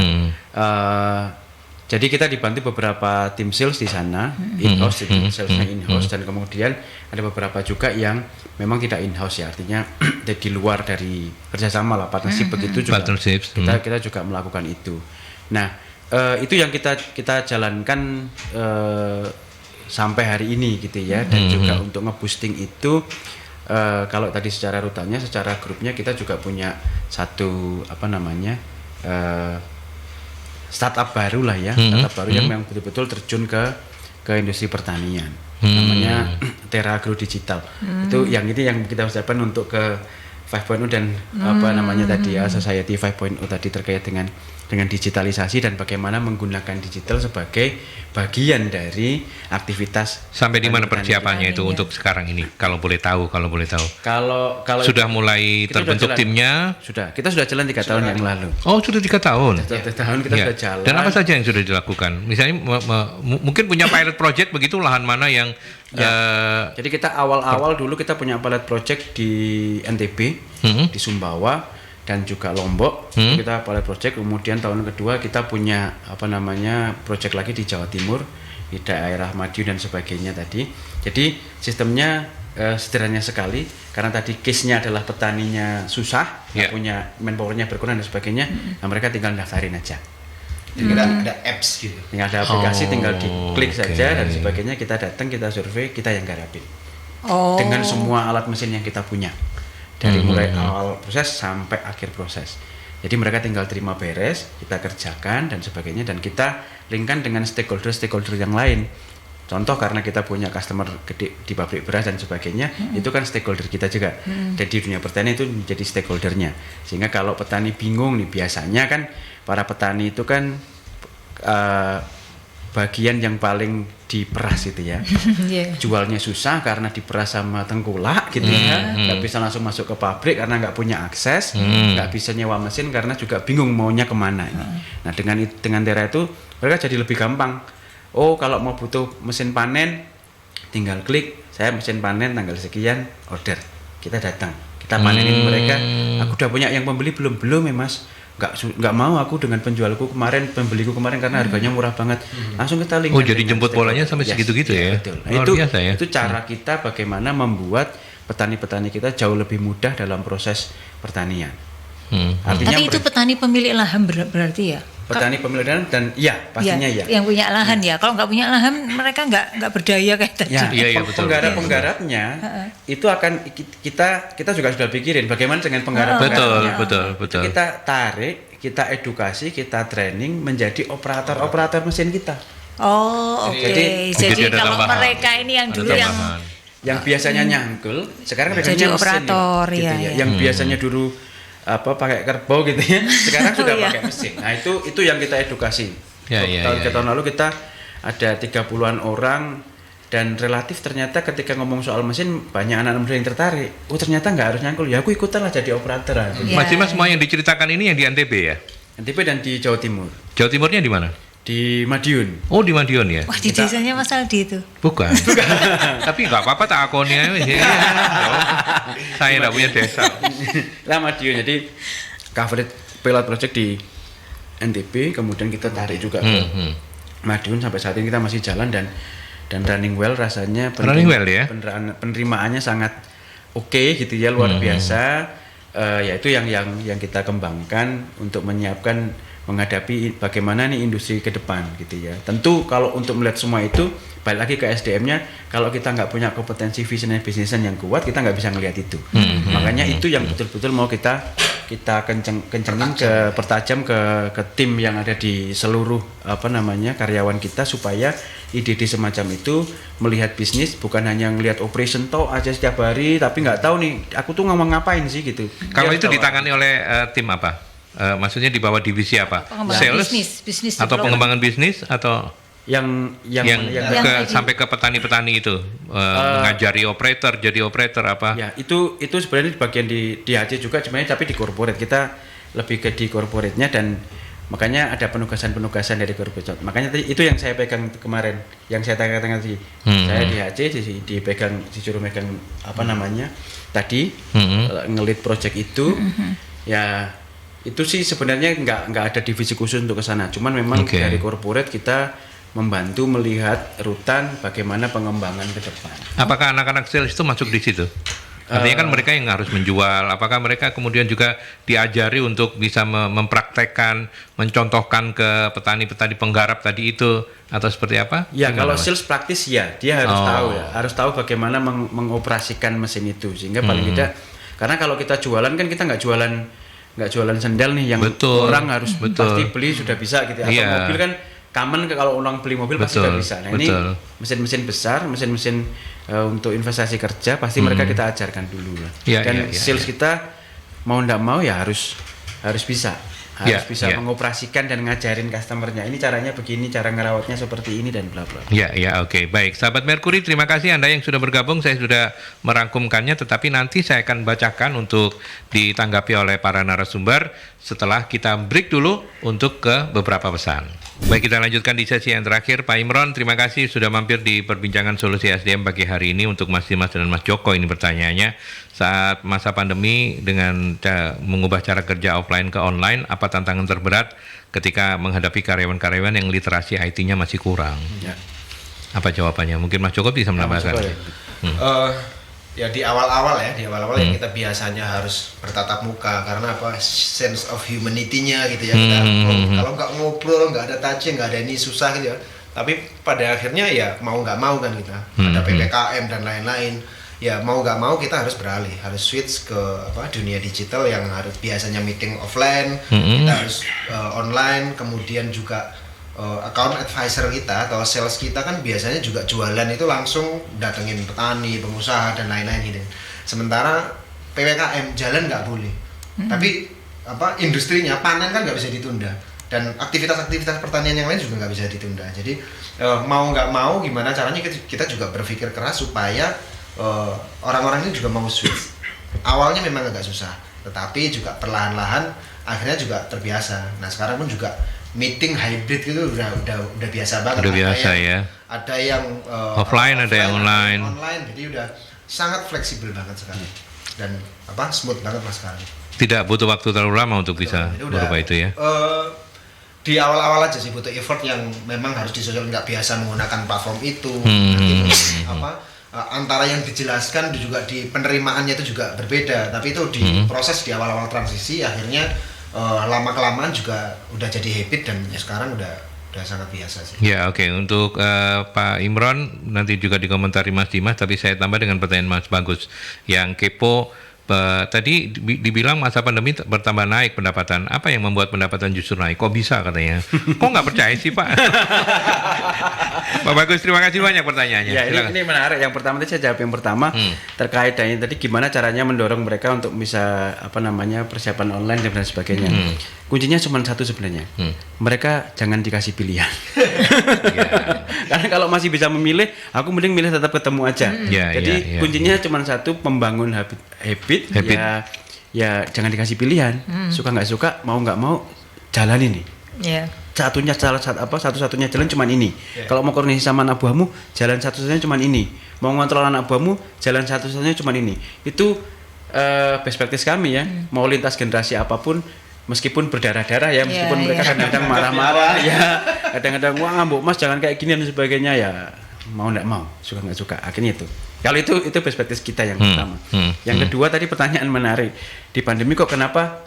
Jadi kita dibantu beberapa tim sales di sana, in-house, tim salesnya in-house, dan kemudian ada beberapa juga yang memang tidak in-house ya, artinya di luar dari kerjasama lah, partnership begitu juga. Kita juga melakukan itu. Nah, itu yang kita jalankan sampai hari ini gitu ya, dan juga untuk nge-boosting itu. Kalau tadi secara rutannya, secara grupnya kita juga punya satu startup baru lah ya, startup baru yang memang betul-betul terjun ke industri pertanian, namanya Terra Agro Digital. Itu yang kita ucapkan untuk ke 5.0 dan Society 5.0 tadi terkait dengan digitalisasi dan bagaimana menggunakan digital sebagai bagian dari aktivitas. Sampai di mana persiapannya itu untuk sekarang ini, kalau boleh tahu? Kalau sudah mulai terbentuk timnya? Kita sudah jalan 3 tahun yang lalu. Oh, sudah 3 tahun. Sudah 3 tahun kita sudah jalan. Dan apa saja yang sudah dilakukan? Misalnya mungkin punya pilot project begitu, lahan mana yang jadi kita awal-awal dulu kita punya pilot project di NTB, di Sumbawa dan juga Lombok. Kita pilot project, kemudian tahun kedua kita punya project lagi di Jawa Timur, di daerah Madiun dan sebagainya tadi. Jadi sistemnya sederhana sekali, karena tadi case-nya adalah petaninya susah, nggak punya manpower-nya berkurang dan sebagainya. Nah, mereka tinggal daftarin aja. Ada apps gitu. Tinggal ada aplikasi, tinggal diklik saja dan sebagainya. Kita datang, kita survei, kita yang garapin. Dengan semua alat mesin yang kita punya. Dari mulai awal proses sampai akhir proses. Jadi mereka tinggal terima beres, kita kerjakan dan sebagainya, dan kita linkkan dengan stakeholder yang lain. Contoh, karena kita punya customer gede di pabrik beras dan sebagainya, itu kan stakeholder kita juga. Dan di dunia pertanian itu menjadi stakeholdernya. Sehingga kalau petani bingung nih, biasanya kan para petani itu kan bagian yang paling diperas itu ya. Jualnya susah karena diperas sama tengkulak gitu ya. Nggak bisa langsung masuk ke pabrik karena nggak punya akses, nggak bisa nyewa mesin karena juga bingung maunya kemana ini. Nah, dengan Terra itu mereka jadi lebih gampang. Oh, kalau mau butuh mesin panen, tinggal klik, saya mesin panen tanggal sekian, order. Kita datang, kita panenin mereka. Aku udah punya yang pembeli belum ya Mas? Nggak mau aku dengan pembeliku kemarin karena harganya murah banget. Langsung kita link. Oh, jadi jemput bolanya sampai segitu-gitu ya? Betul. Nah, itu cara kita bagaimana membuat petani-petani kita jauh lebih mudah dalam proses pertanian. Artinya tapi itu petani pemilik lahan berarti ya? Petani pemilik lahan dan pastinya ya. Yang punya lahan ya. Kalau nggak punya lahan mereka nggak berdaya kayak tadi. Betul. Penggarapnya itu akan kita juga sudah pikirin bagaimana dengan penggarap. Betul. Kita tarik, kita edukasi, kita training menjadi operator mesin kita. Oh, oke. Jadi kalau mereka ini yang dulu yang biasanya nyangkul, sekarang mereka jadi operator gitu ya. Yang biasanya dulu pakai kerbau gitu ya, sekarang sudah pakai mesin. Nah, itu yang kita edukasi. Tahun lalu kita ada 30-an orang, dan relatif ternyata ketika ngomong soal mesin banyak anak muda yang tertarik. Oh, ternyata nggak harus nyangkul, ya aku ikutan lah jadi operator. Mas Dimas, semua yang diceritakan ini yang di NTB ya? NTB dan di Jawa Timur. Jawa Timurnya di mana? Di Madiun. Oh, di Madiun ya? Wah, di desanya Mas Aldi itu? Bukan. Tapi nggak apa-apa, tak akunnya. Saya nggak punya desa. Lah Madiun, jadi cover pilot project di NTB, kemudian kita tarik juga ke Madiun. Sampai saat ini kita masih jalan dan running well rasanya. Penerimaannya sangat oke gitu ya, luar biasa. Yaitu yang kita kembangkan untuk menyiapkan menghadapi bagaimana nih industri ke depan gitu ya. Tentu kalau untuk melihat semua itu balik lagi ke SDM-nya, kalau kita nggak punya kompetensi vision and business yang kuat, kita nggak bisa ngelihat itu. Makanya itu yang betul-betul mau kita kencengin pertajam ke tim yang ada di seluruh karyawan kita, supaya ide-ide semacam itu melihat bisnis bukan hanya ngelihat operation aja setiap hari, tapi nggak tahu nih aku tuh ngomong ngapain sih gitu. Kalau itu ditangani oleh tim apa? Maksudnya di bawah divisi apa? Sales, bisnis atau pengembangan bisnis, atau yang sampai ke petani-petani itu mengajari operator, jadi operator apa? Ya, itu sebenarnya bagian di HC juga sebenarnya, tapi di corporate kita lebih ke di corporate-nya, dan Makanya ada penugasan-penugasan dari Corpecot. Makanya tadi itu yang saya pegang kemarin, yang saya tanya tadi. Saya di HC disuruh megang apa namanya tadi ngelit project itu. Ya itu sih sebenarnya nggak ada divisi khusus untuk ke sana. Cuman memang dari corporate kita membantu melihat rutan bagaimana pengembangan ke depan. Apakah anak-anak sales itu masuk di situ? Artinya kan mereka yang harus menjual. Apakah mereka kemudian juga diajari untuk bisa mempraktekkan, mencontohkan ke petani-petani penggarap tadi itu atau seperti apa? Ya, gimana, kalau Mas? sales praktis ya dia harus tahu ya, harus tahu bagaimana mengoperasikan mesin itu sehingga paling tidak. Karena kalau kita jualan kan kita nggak jualan sendal nih yang orang harus pasti beli sudah bisa gitu. Atau mobil kan common kalau orang beli mobil pasti sudah bisa. Nah ini mesin-mesin besar, mesin-mesin untuk investasi kerja pasti mereka kita ajarkan dulu lah. Dan sales kita mau ndak mau ya harus bisa mengoperasikan dan ngajarin customernya ini caranya begini, cara ngerawatnya seperti ini dan bla bla. Oke. Baik, sahabat Merkuri, terima kasih Anda yang sudah bergabung. Saya sudah merangkumkannya, tetapi nanti saya akan bacakan untuk ditanggapi oleh para narasumber setelah kita break dulu untuk ke beberapa pesan. Baik, kita lanjutkan di sesi yang terakhir. Pak Imron, terima kasih sudah mampir di perbincangan solusi SDM pagi hari ini. Untuk Mas Dimas dan Mas Joko ini pertanyaannya, saat masa pandemi dengan mengubah cara kerja offline ke online, apa tantangan terberat ketika menghadapi karyawan-karyawan yang literasi IT-nya masih kurang? Apa jawabannya? Mungkin Mas Joko bisa menambahkan. Ya di awal-awal yang kita biasanya harus bertatap muka karena apa, sense of humanity-nya gitu ya. Kita kalau nggak ngobrol, nggak ada touching, nggak ada ini susah gitu ya. Tapi pada akhirnya ya mau nggak mau kan kita ada PPKM dan lain-lain. Ya mau nggak mau kita harus beralih, harus switch ke dunia digital yang harus biasanya meeting offline, kita harus online. Kemudian juga account advisor kita atau sales kita kan biasanya juga jualan itu langsung datengin petani, pengusaha dan lain-lain gitu. Sementara PPKM jalan nggak boleh, tapi industrinya panen kan nggak bisa ditunda dan aktivitas-aktivitas pertanian yang lain juga nggak bisa ditunda. Jadi mau nggak mau gimana caranya kita juga berpikir keras supaya orang-orang ini juga mau switch. Awalnya memang agak susah, tetapi juga perlahan-lahan akhirnya juga terbiasa. Nah sekarang pun juga meeting hybrid itu udah biasa banget. Udah biasa ya. Ada yang offline, ada yang online. Jadi udah sangat fleksibel banget sekarang. Dan smooth banget mas sekarang. Tidak butuh waktu terlalu lama untuk bisa berubah itu ya. Di awal-awal aja sih butuh effort yang memang harus disosialisasikan, nggak biasa menggunakan platform itu. Antara yang dijelaskan juga di penerimaannya itu juga berbeda. Tapi itu di proses di awal-awal transisi akhirnya lama-kelamaan juga udah jadi habit dan ya sekarang udah sangat biasa sih. Ya oke. Untuk Pak Imron nanti juga dikomentari Mas Dimas, tapi saya tambah dengan pertanyaan Mas Bagus yang kepo. Tadi dibilang masa pandemi bertambah naik pendapatan. Apa yang membuat pendapatan justru naik? Kok bisa katanya? Kok nggak percaya sih Pak? Pak Bagus, terima kasih banyak pertanyaannya. Ya ini menarik. Yang pertama tadi saya jawab yang pertama terkait dengan tadi gimana caranya mendorong mereka untuk bisa persiapan online dan sebagainya. Kuncinya cuma satu sebenarnya. Mereka jangan dikasih pilihan. Karena kalau masih bisa memilih, aku mending milih tetap ketemu aja. Jadi kuncinya cuma satu, membangun habit. Ya jangan dikasih pilihan. Suka nggak suka, mau nggak mau jalanin nih. Satu-satunya jalan cuma ini. Kalau mau koordinasi sama anak buahmu, jalan satu-satunya cuma ini. Mau ngontrol anak buahmu, jalan satu-satunya cuma ini. Itu perspektif kami ya. Mau lintas generasi apapun, meskipun berdarah-darah ya, meskipun mereka kadang-kadang marah-marah ya, kadang-kadang wah ngambuk mas jangan kayak gini dan sebagainya ya, mau nggak mau, suka nggak suka, akhirnya itu. Kalau itu perspektif kita yang pertama. Yang kedua tadi pertanyaan menarik, di pandemi kok kenapa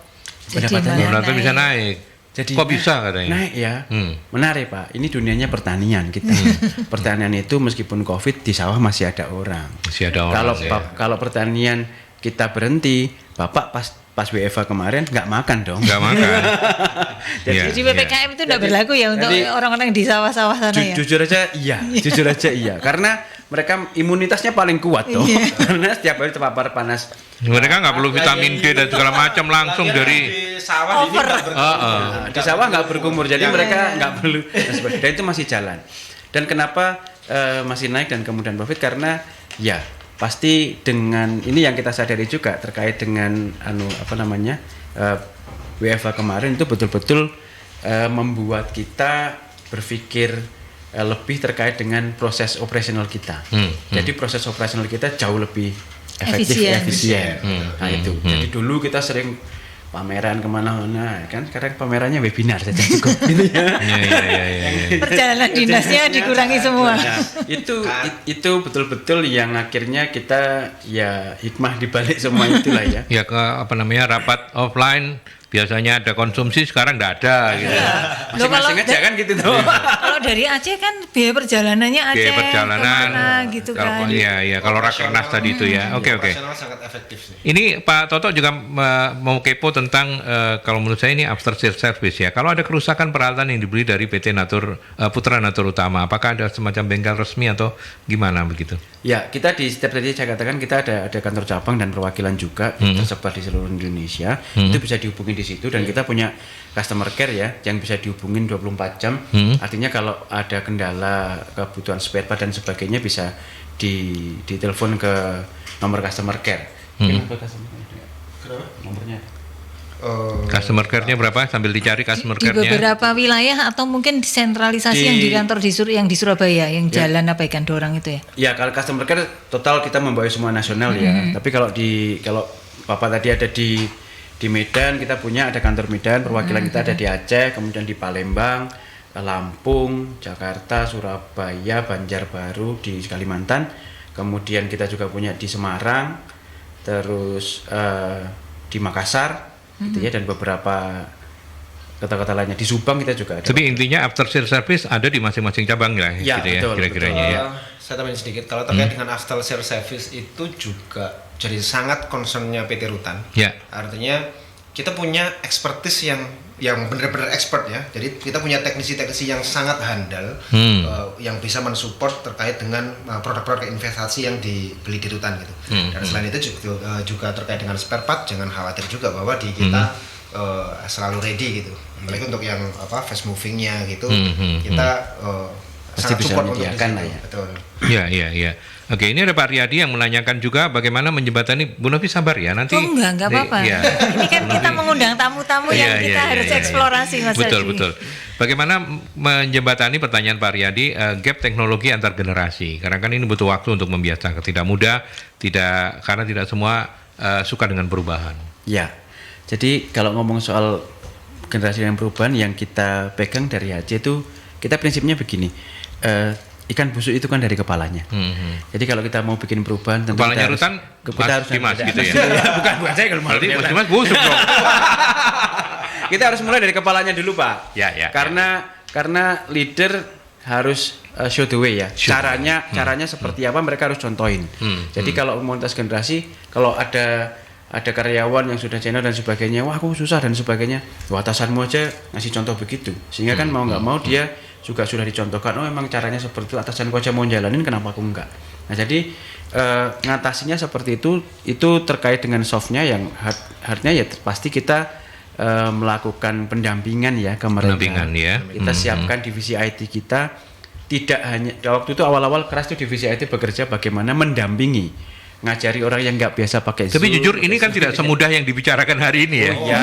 pendapatannya bisa naik? Jadi kok bisa katanya? Naik ya, menarik Pak. Ini dunianya pertanian kita. Pertanian itu meskipun COVID di sawah masih ada orang. Kalau pertanian kita berhenti, Bapak pas WFH kemarin nggak makan dong. Nggak makan. Jadi PPKM itu nggak berlaku ya untuk orang-orang di sawah-sawah sana ya? Jujur aja iya. Karena mereka imunitasnya paling kuat dong. Karena setiap hari terpapar panas. Mereka nggak perlu vitamin D dan segala macam langsung dari sawah di sawah nggak berkumur, jadi mereka nggak perlu. Dan itu masih jalan. Dan kenapa masih naik dan kemudian profit? Karena ya pasti dengan ini yang kita sadari juga terkait dengan WFH kemarin itu betul-betul membuat kita berpikir lebih terkait dengan proses operasional kita. Jadi proses operasional kita jauh lebih efektif, efisien. Nah itu. Jadi dulu kita sering pameran kemana-mana, kan sekarang pamerannya webinar saja cukup gitu ya. Perjalanan dinasnya dikurangi semua. Nah, itu betul-betul yang akhirnya kita ya hikmah dibalik semua itulah ya. Ya rapat offline biasanya ada konsumsi, sekarang nggak ada gitu. Masing-masing aja kan gitu tuh. Kalau dari Aceh kan biaya perjalanannya Aceh Biaya perjalanan kemana gitu kan. Iya, kalau rakernas tadi itu ya. Oke. Operasional sangat efektif sih. Ini Pak Toto juga mau kepo tentang kalau menurut saya ini after sales service ya. Kalau ada kerusakan peralatan yang dibeli dari PT Putra Natur Utama, apakah ada semacam bengkel resmi atau gimana begitu? Ya, kita di setiap tadi saya katakan kita ada kantor cabang dan perwakilan juga tersebar di seluruh Indonesia. Itu bisa dihubungi di situ dan kita punya customer care ya yang bisa dihubungin 24 jam. Artinya kalau ada kendala kebutuhan spare part dan sebagainya bisa ditelepon ke nomor customer care. Kenapa customer care? Kenapa? Nomornya. Customer care-nya berapa? Sambil dicari customer Di care-nya. beberapa wilayah atau mungkin sentralisasi yang di kantor yang di Surabaya, yang jalan apa ikan dorang itu ya? Ya, kalau customer care total kita membawa semua nasional ya. Tapi kalau Bapak tadi ada di Medan, kita punya ada kantor Medan, perwakilan kita ada di Aceh, kemudian di Palembang, Lampung, Jakarta, Surabaya, Banjarbaru di Kalimantan. Kemudian kita juga punya di Semarang, terus di Makassar gitu ya, dan beberapa kota-kota lainnya di Subang kita juga ada. Tapi intinya after sales service ada di masing-masing cabang ya, Ya, gitu betul, ya kira-kiranya ya. Saya tambahin sedikit, kalau terkait dengan after sales service itu juga jadi sangat concernnya PT Rutan. Ya. Artinya kita punya expertise yang benar-benar expert ya. Jadi kita punya teknisi-teknisi yang sangat handal, yang bisa mensupport terkait dengan produk-produk investasi yang dibeli di Rutan gitu. Dan selain itu juga terkait dengan spare part, jangan khawatir juga bahwa di kita selalu ready gitu. Apalagi untuk yang fast movingnya gitu, kita pasti sangat bisa support untuk menyediakan lah di situ. ya. Betul. Iya. Oke, ini ada Pak Riyadi yang menanyakan juga bagaimana menjembatani. Bu Novi sabar ya, nanti. Oh enggak apa-apa. Iya. Ini kan kita mengundang tamu-tamu yang kita harus eksplorasi Mas Adi. Betul. Bagaimana menjembatani pertanyaan Pak Riyadi gap teknologi antar generasi? Karena kan ini butuh waktu untuk membiasakan. Tidak mudah, karena tidak semua suka dengan perubahan. Ya, jadi kalau ngomong soal generasi dan perubahan yang kita pegang dari HC itu, kita prinsipnya begini. Ikan busuk itu kan dari kepalanya. Jadi kalau kita mau bikin perubahan, tentu kepalanya kita harus Dimas gitu ya. Bukan saya kalau Berarti Mas Dimas busuk dong. Kita harus mulai dari kepalanya dulu, Pak. Ya. Karena leader harus show the way ya. Caranya seperti apa mereka harus contohin. Jadi kalau komunitas generasi, kalau ada karyawan yang sudah senior dan sebagainya, wah aku susah dan sebagainya, wah atasanmu aja ngasih contoh begitu, sehingga kan mau nggak mau dia juga sudah dicontohkan, oh emang caranya seperti itu, atasanku aja mau jalanin, kenapa aku enggak. Nah jadi ngatasinya seperti itu terkait dengan softnya, yang hardnya ya pasti kita melakukan pendampingan ya ke mereka. Pendampingan ya. Kita siapkan divisi IT kita, tidak hanya waktu itu awal-awal keras itu divisi IT bekerja bagaimana mendampingi, ngajari orang yang nggak biasa pakai Zoom. Tapi jujur ini kan tidak semudah yang dibicarakan hari ini ya. Ya.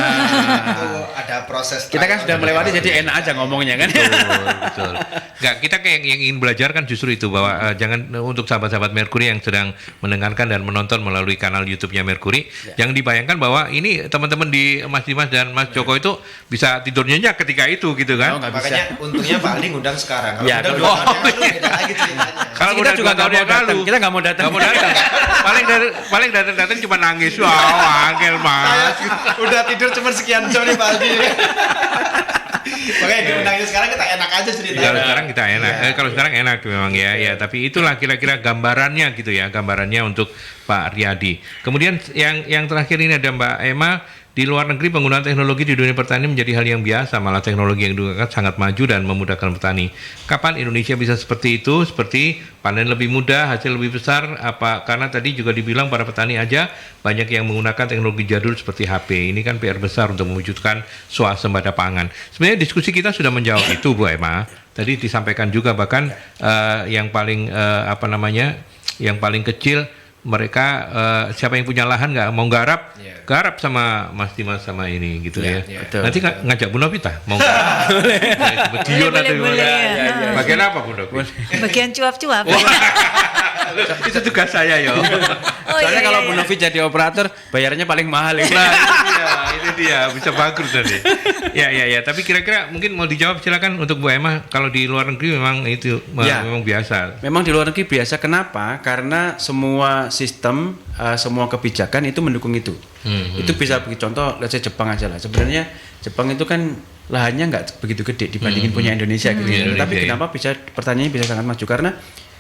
Itu ada proses. Kita kan sudah melewati, jadi enak aja ngomongnya kan. Betul. Nggak, kita kayak yang ingin belajar kan justru itu, bahwa jangan untuk sahabat-sahabat Mercury yang sedang mendengarkan dan menonton melalui kanal YouTube-nya Mercury, jangan dibayangkan bahwa ini teman-teman di Mas Dimas dan Mas Joko itu bisa tidur nyenyak ketika itu gitu kan. Makanya untungnya Pak Aldi ngundang sekarang. Kalau Ya, ngundang kalau- 2 tahun yang lalu beda lagi ceritanya. Kalau kita udah juga 2 tahun yang lalu, kita nggak mau datang. nggak mau datang. paling datang cuma nangis. Wah, angel Mas. Udah tidur cuma sekian jam nih Pak Aldi. Makanya diundangnya sekarang kita enak aja ceritanya. Kalau sekarang kita enak, kalau sekarang enak memang ya. Tapi itulah kira-kira gambarannya gitu ya, gambarannya untuk Pak Riyadi. Kemudian yang terakhir ini ada Mbak Emma. Di luar negeri penggunaan teknologi di dunia pertanian menjadi hal yang biasa, malah teknologi yang digunakan sangat maju dan memudahkan petani. Kapan Indonesia bisa seperti itu? Seperti panen lebih mudah, hasil lebih besar? Apa karena tadi juga dibilang para petani aja banyak yang menggunakan teknologi jadul seperti HP. Ini kan PR besar untuk mewujudkan swasembada pangan. Sebenarnya diskusi kita sudah menjawab itu, Bu Emma. Tadi disampaikan juga bahkan yang paling yang paling kecil mereka siapa yang punya lahan nggak mau garap, Iya. garap sama Mas Dimas sama ini gitu ya. betul. Nanti ngajak Bu Novita mau garap. Dion atau gimana? boleh. Bagian apa Bu Novita? Bagian cuap-cuap. Itu tugas saya yo. Oh, Soalnya iya, kalau iya, Bu iya. Novi jadi operator, bayarnya paling mahal ya. Nah, ini dia bisa bangkrut tadi. Ya. Tapi kira-kira mungkin mau dijawab silakan untuk Bu Emma. Kalau di luar negeri memang itu Ya. memang biasa. Memang di luar negeri biasa. Kenapa? Karena semua sistem, semua kebijakan itu mendukung itu. Itu bisa bagi contoh, let's say Jepang aja lah. Sebenarnya Jepang itu kan lahannya nggak begitu gede dibandingin punya Indonesia gitu. Iya, Tapi Indonesia, kenapa pertanyaan bisa sangat maju? Karena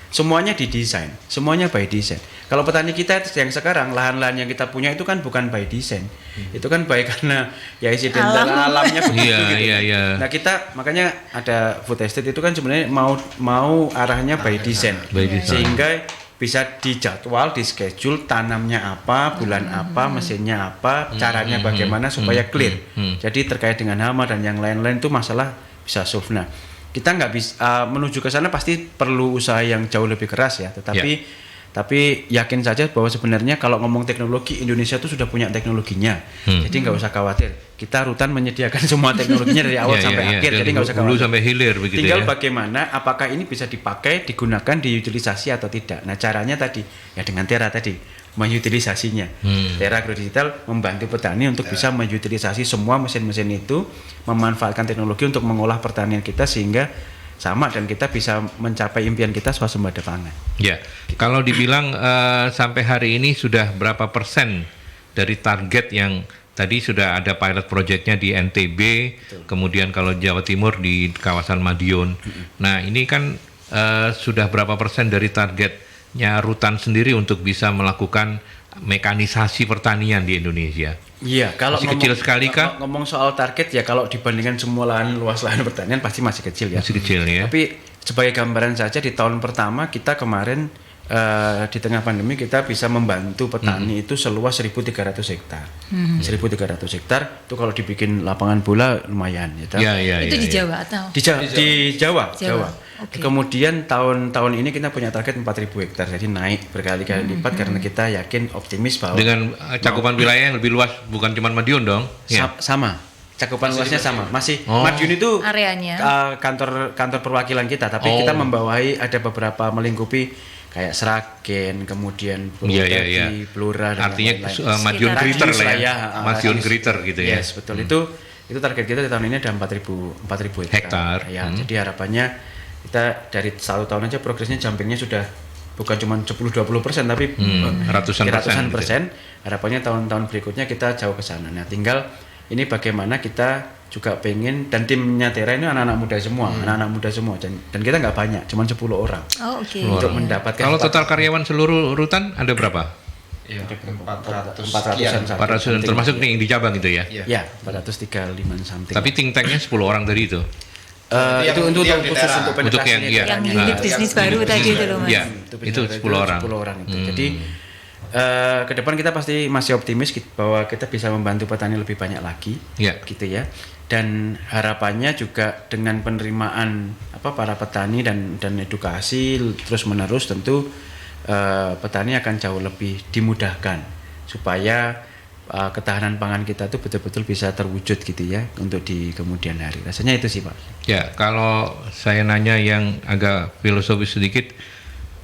semuanya didesain, semuanya by design. Kalau petani kita yang sekarang lahan-lahan yang kita punya itu kan bukan by design, itu kan by karena ya insidental alamnya begitu Iya, gitu. iya. Nah kita makanya ada food estate itu kan sebenarnya mau arahnya by design, By design. sehingga bisa dijadwal, di schedule tanamnya apa, bulan apa, mesinnya apa, caranya bagaimana supaya clear. Jadi terkait dengan hama dan yang lain-lain itu masalah bisa solve. Nah kita nggak bisa menuju ke sana pasti perlu usaha yang jauh lebih keras ya, tapi yakin saja bahwa sebenarnya kalau ngomong teknologi Indonesia itu sudah punya teknologinya, jadi nggak usah khawatir. Kita Rutan menyediakan semua teknologinya dari awal sampai akhir, jadi nggak usah hulu khawatir. sampai hilir begitu Tinggal ya. bagaimana apakah ini bisa dipakai, digunakan, diutilisasi atau tidak. Nah caranya tadi ya dengan Terra tadi mengutilisasinya. Terra Agrodigital membantu petani untuk bisa mengutilisasi semua mesin-mesin itu, memanfaatkan teknologi untuk mengolah pertanian kita sehingga sama dan kita bisa mencapai impian kita swasembada pangan. Ya, kalau dibilang sampai hari ini sudah berapa persen dari target yang tadi sudah ada pilot projectnya di NTB, kemudian kalau Jawa Timur di kawasan Madiun. Nah ini kan sudah berapa persen dari targetnya Rutan sendiri untuk bisa melakukan mekanisasi pertanian di Indonesia? Iya, kalau Masih kecil sekali kah? ngomong soal target ya kalau dibandingkan semua luas lahan pertanian pasti masih kecil ya. Masih kecil ya. Tapi sebagai gambaran saja di tahun pertama kita kemarin di tengah pandemi kita bisa membantu petani itu seluas 1.300 hektar. 1.300 hektar itu kalau dibikin lapangan bola lumayan ya. Itu di Jawa atau? Di Jawa. Oke. Kemudian tahun ini kita punya target 4.000 hektar, jadi naik berkali-kali lipat karena kita yakin optimis bahwa Dengan cakupan wilayah yang lebih luas, bukan cuma Madiun dong? Ya. sama cakupan luasnya sama. Masih Oh. Madiun itu Areanya. kantor perwakilan kita, tapi Oh. kita membawahi ada beberapa melingkupi kayak Sragen, kemudian Iya. Blora dan Artinya lain-lain. Madiun Sekitar Greater lah ya. Radius Madiun radius. Greater gitu ya. Yes, betul. Itu target kita di tahun ini ada 4.000 Hektar. Ya, jadi harapannya kita dari 1 tahun aja progresnya jumpingnya sudah bukan cuma 10-20%, tapi ratusan persen gitu. persen. Harapannya tahun-tahun berikutnya kita jauh ke sana. Nah, tinggal ini bagaimana kita juga pengen, dan timnya Terra ini anak-anak muda semua, dan kita nggak banyak, cuma 10 orang. Oh, oke. Untuk mendapatkan Kalau total karyawan seluruh Rutan ada berapa? Iya, 400 400-an sekian. 400 termasuk nih yang di cabang itu ya. Iya. Ya, 435 something. Tapi think tanknya 10 orang tadi itu. itu untuk yang di khusus Terra. untuk Untuk penetrasi yang- iya. Yang Nah, unit bisnis baru tadi itu loh Mas. Iya. Itu 10 orang. 10 orang itu. Jadi ke depan kita pasti masih optimis bahwa kita bisa membantu petani lebih banyak lagi. Iya. Gitu ya. Dan harapannya juga dengan penerimaan para petani dan edukasi terus menerus tentu petani akan jauh lebih dimudahkan supaya ketahanan pangan kita tuh betul-betul bisa terwujud gitu ya untuk di kemudian hari. Rasanya itu sih Pak. Ya, kalau saya nanya yang agak filosofis sedikit,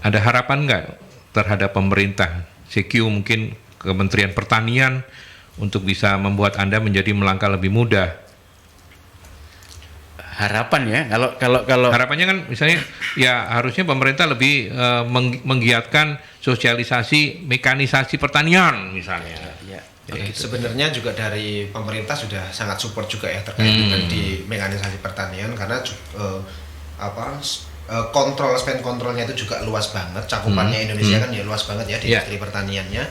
ada harapan nggak terhadap pemerintah, CQ mungkin Kementerian Pertanian untuk bisa membuat Anda menjadi melangkah lebih mudah? Harapan ya, kalau Harapannya kan misalnya ya harusnya pemerintah lebih menggiatkan sosialisasi mekanisasi pertanian misalnya. ya, Oke, sebenarnya juga dari pemerintah sudah sangat support juga ya terkait dengan di mekanisasi pertanian karena kontrol spend kontrolnya itu juga luas banget, cakupannya Indonesia kan ya luas banget ya di industri pertaniannya.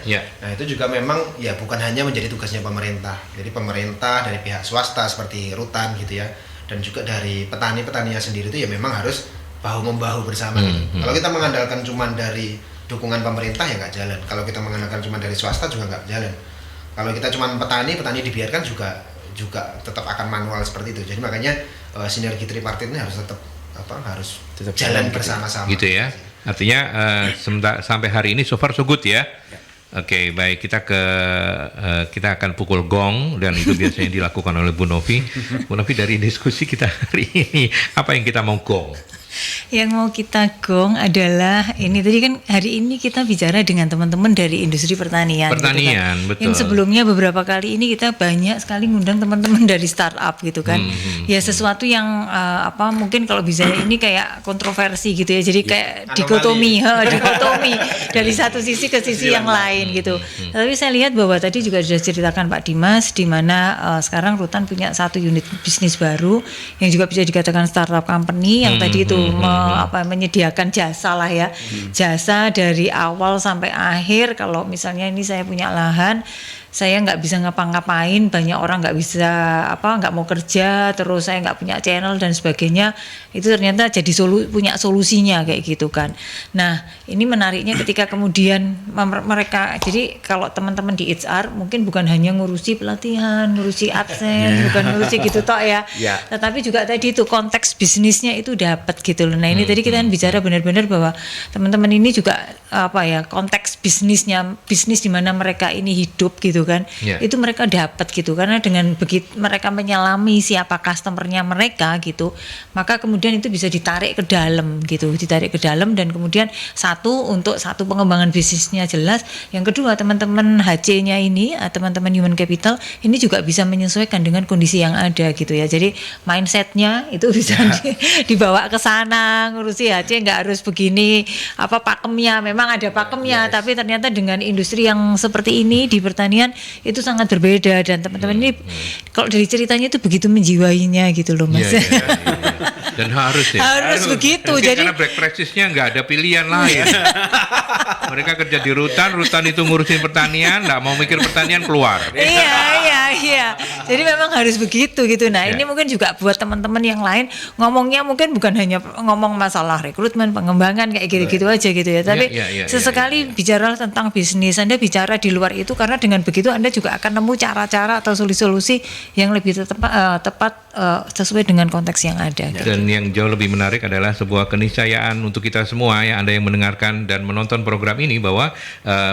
Nah itu juga memang ya bukan hanya menjadi tugasnya pemerintah, jadi pemerintah dari pihak swasta seperti Rutan gitu ya, dan juga dari petani-petaninya sendiri itu ya memang harus bahu membahu bersama gitu. Kalau kita mengandalkan cuma dari dukungan pemerintah ya nggak jalan, kalau kita mengandalkan cuma dari swasta juga nggak jalan. Kalau kita cuma petani dibiarkan juga tetap akan manual seperti itu. Jadi makanya sinergi tripartit ini harus tetap Tetap jalan jalan gitu. bersama-sama. Gitu ya. Artinya sampai hari ini so far so good ya. Oke, baik, kita akan pukul gong dan itu biasanya dilakukan oleh Bu Novi. Bu Novi, dari diskusi kita hari ini, apa yang kita mau gong? Yang mau kita gong adalah ini tadi kan hari ini kita bicara dengan teman-teman dari industri pertanian. Pertanian, gitu kan. betul. Yang sebelumnya beberapa kali ini kita banyak sekali ngundang teman-teman dari startup gitu kan. Ya sesuatu yang mungkin kalau bisa ini kayak kontroversi gitu ya. Jadi kayak dikotomi dari satu sisi ke sisi yang lain gitu. Tapi saya lihat bahwa tadi juga sudah ceritakan Pak Dimas di mana sekarang Rutan punya satu unit bisnis baru yang juga bisa dikatakan startup company yang tadi itu menyediakan jasa lah ya, jasa dari awal sampai akhir. Kalau misalnya ini saya punya lahan, saya nggak bisa ngapa-ngapain, banyak orang nggak bisa nggak mau kerja, terus saya nggak punya channel dan sebagainya, itu ternyata jadi punya solusinya kayak gitu kan. Nah ini menariknya ketika kemudian mereka, jadi kalau teman-teman di HR mungkin bukan hanya ngurusi pelatihan, ngurusi adsense, bukan ngurusi gitu toh ya, tetapi juga tadi itu konteks bisnisnya itu dapat gitu loh. Nah ini tadi kita kan bicara benar-benar bahwa teman-teman ini juga konteks bisnis di mana mereka ini hidup gitu kan, itu mereka dapat gitu, karena dengan begitu mereka menyelami siapa customernya mereka gitu, maka kemudian itu bisa ditarik ke dalam gitu, dan kemudian untuk satu pengembangan bisnisnya jelas, yang kedua teman-teman HC-nya ini, teman-teman human capital ini juga bisa menyesuaikan dengan kondisi yang ada gitu ya, jadi mindsetnya itu bisa dibawa ke sana, ngurusi HC nggak harus begini pakemnya, memang ada pakemnya, tapi ternyata dengan industri yang seperti ini di pertanian itu sangat berbeda, dan teman-teman ini kalau dari ceritanya itu begitu menjiwainya gitu loh Mas. Dan harus begitu. Mungkin jadi karena black practice-nya nggak ada pilihan lain. Mereka kerja di rutan itu ngurusin pertanian, nggak mau mikir pertanian keluar. Iya. Jadi memang harus begitu gitu. Nah ini mungkin juga buat teman-teman yang lain ngomongnya mungkin bukan hanya ngomong masalah rekrutmen, pengembangan kayak gitu-gitu aja gitu ya. Tapi sesekali bicara tentang bisnis, Anda bicara di luar itu, karena dengan begitu Anda juga akan nemu cara-cara atau solusi-solusi yang lebih tepat sesuai dengan konteks yang ada. Dan yang jauh lebih menarik adalah sebuah keniscayaan untuk kita semua ya, Anda yang mendengarkan dan menonton program ini, bahwa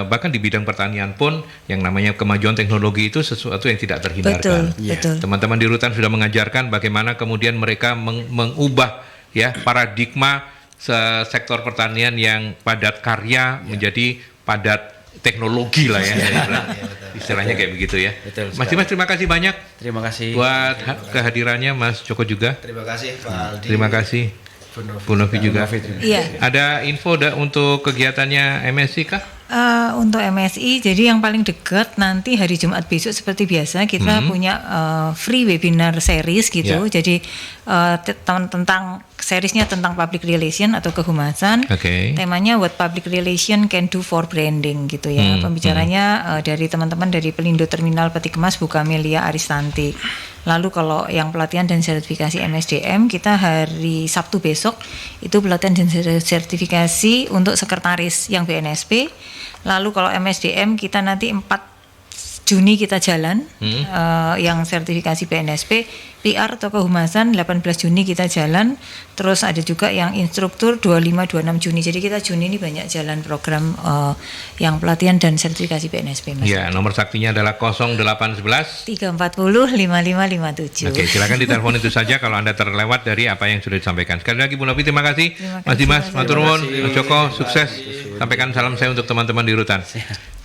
bahkan di bidang pertanian pun yang namanya kemajuan teknologi itu sesuatu yang tidak terhindarkan. Betul. Teman-teman di Rutan sudah mengajarkan bagaimana kemudian mereka mengubah ya paradigma sektor pertanian yang padat karya menjadi padat teknologi lah ya. Istilahnya kayak begitu ya. Mas Dimas, terima kasih banyak. Terima kasih buat kehadirannya, Mas Joko juga. Terima kasih Pak Aldi. Terima kasih Bu Novi juga. Iya. Ada info untuk kegiatannya MSI kah? Untuk MSI, jadi yang paling dekat nanti hari Jumat besok seperti biasa kita punya free webinar series gitu. Jadi tentang seriesnya tentang public relation atau kehumasan. Temanya what public relation can do for branding gitu ya. Pembicaranya dari teman-teman dari Pelindo Terminal Peti Kemas, Bu Kamelia Aristanti. Lalu kalau yang pelatihan dan sertifikasi MSDM, kita hari Sabtu besok itu pelatihan dan sertifikasi untuk sekretaris yang BNSP. Lalu kalau MSDM kita nanti 4 Juni kita jalan yang sertifikasi BNSP, PR atau kehumasan 18 Juni kita jalan, terus ada juga yang instruktur 25-26 Juni. Jadi kita Juni ini banyak jalan program yang pelatihan dan sertifikasi BNSP Mas. Ya, nomor saktinya adalah 0811 340 5557. Oke, silakan ditelepon itu saja kalau Anda terlewat dari apa yang sudah disampaikan. Sekali lagi Bu Novi, terima kasih. Mas Dimas, matur nuwun, Mas Joko, sukses. Sampaikan salam saya untuk teman-teman di Rutan.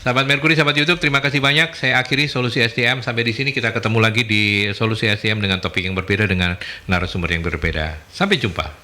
Sahabat Merkuri, sahabat YouTube, terima kasih banyak. Saya akhiri Solusi SDM. Sampai di sini kita ketemu lagi di Solusi SDM dengan topik yang berbeda, dengan narasumber yang berbeda. Sampai jumpa.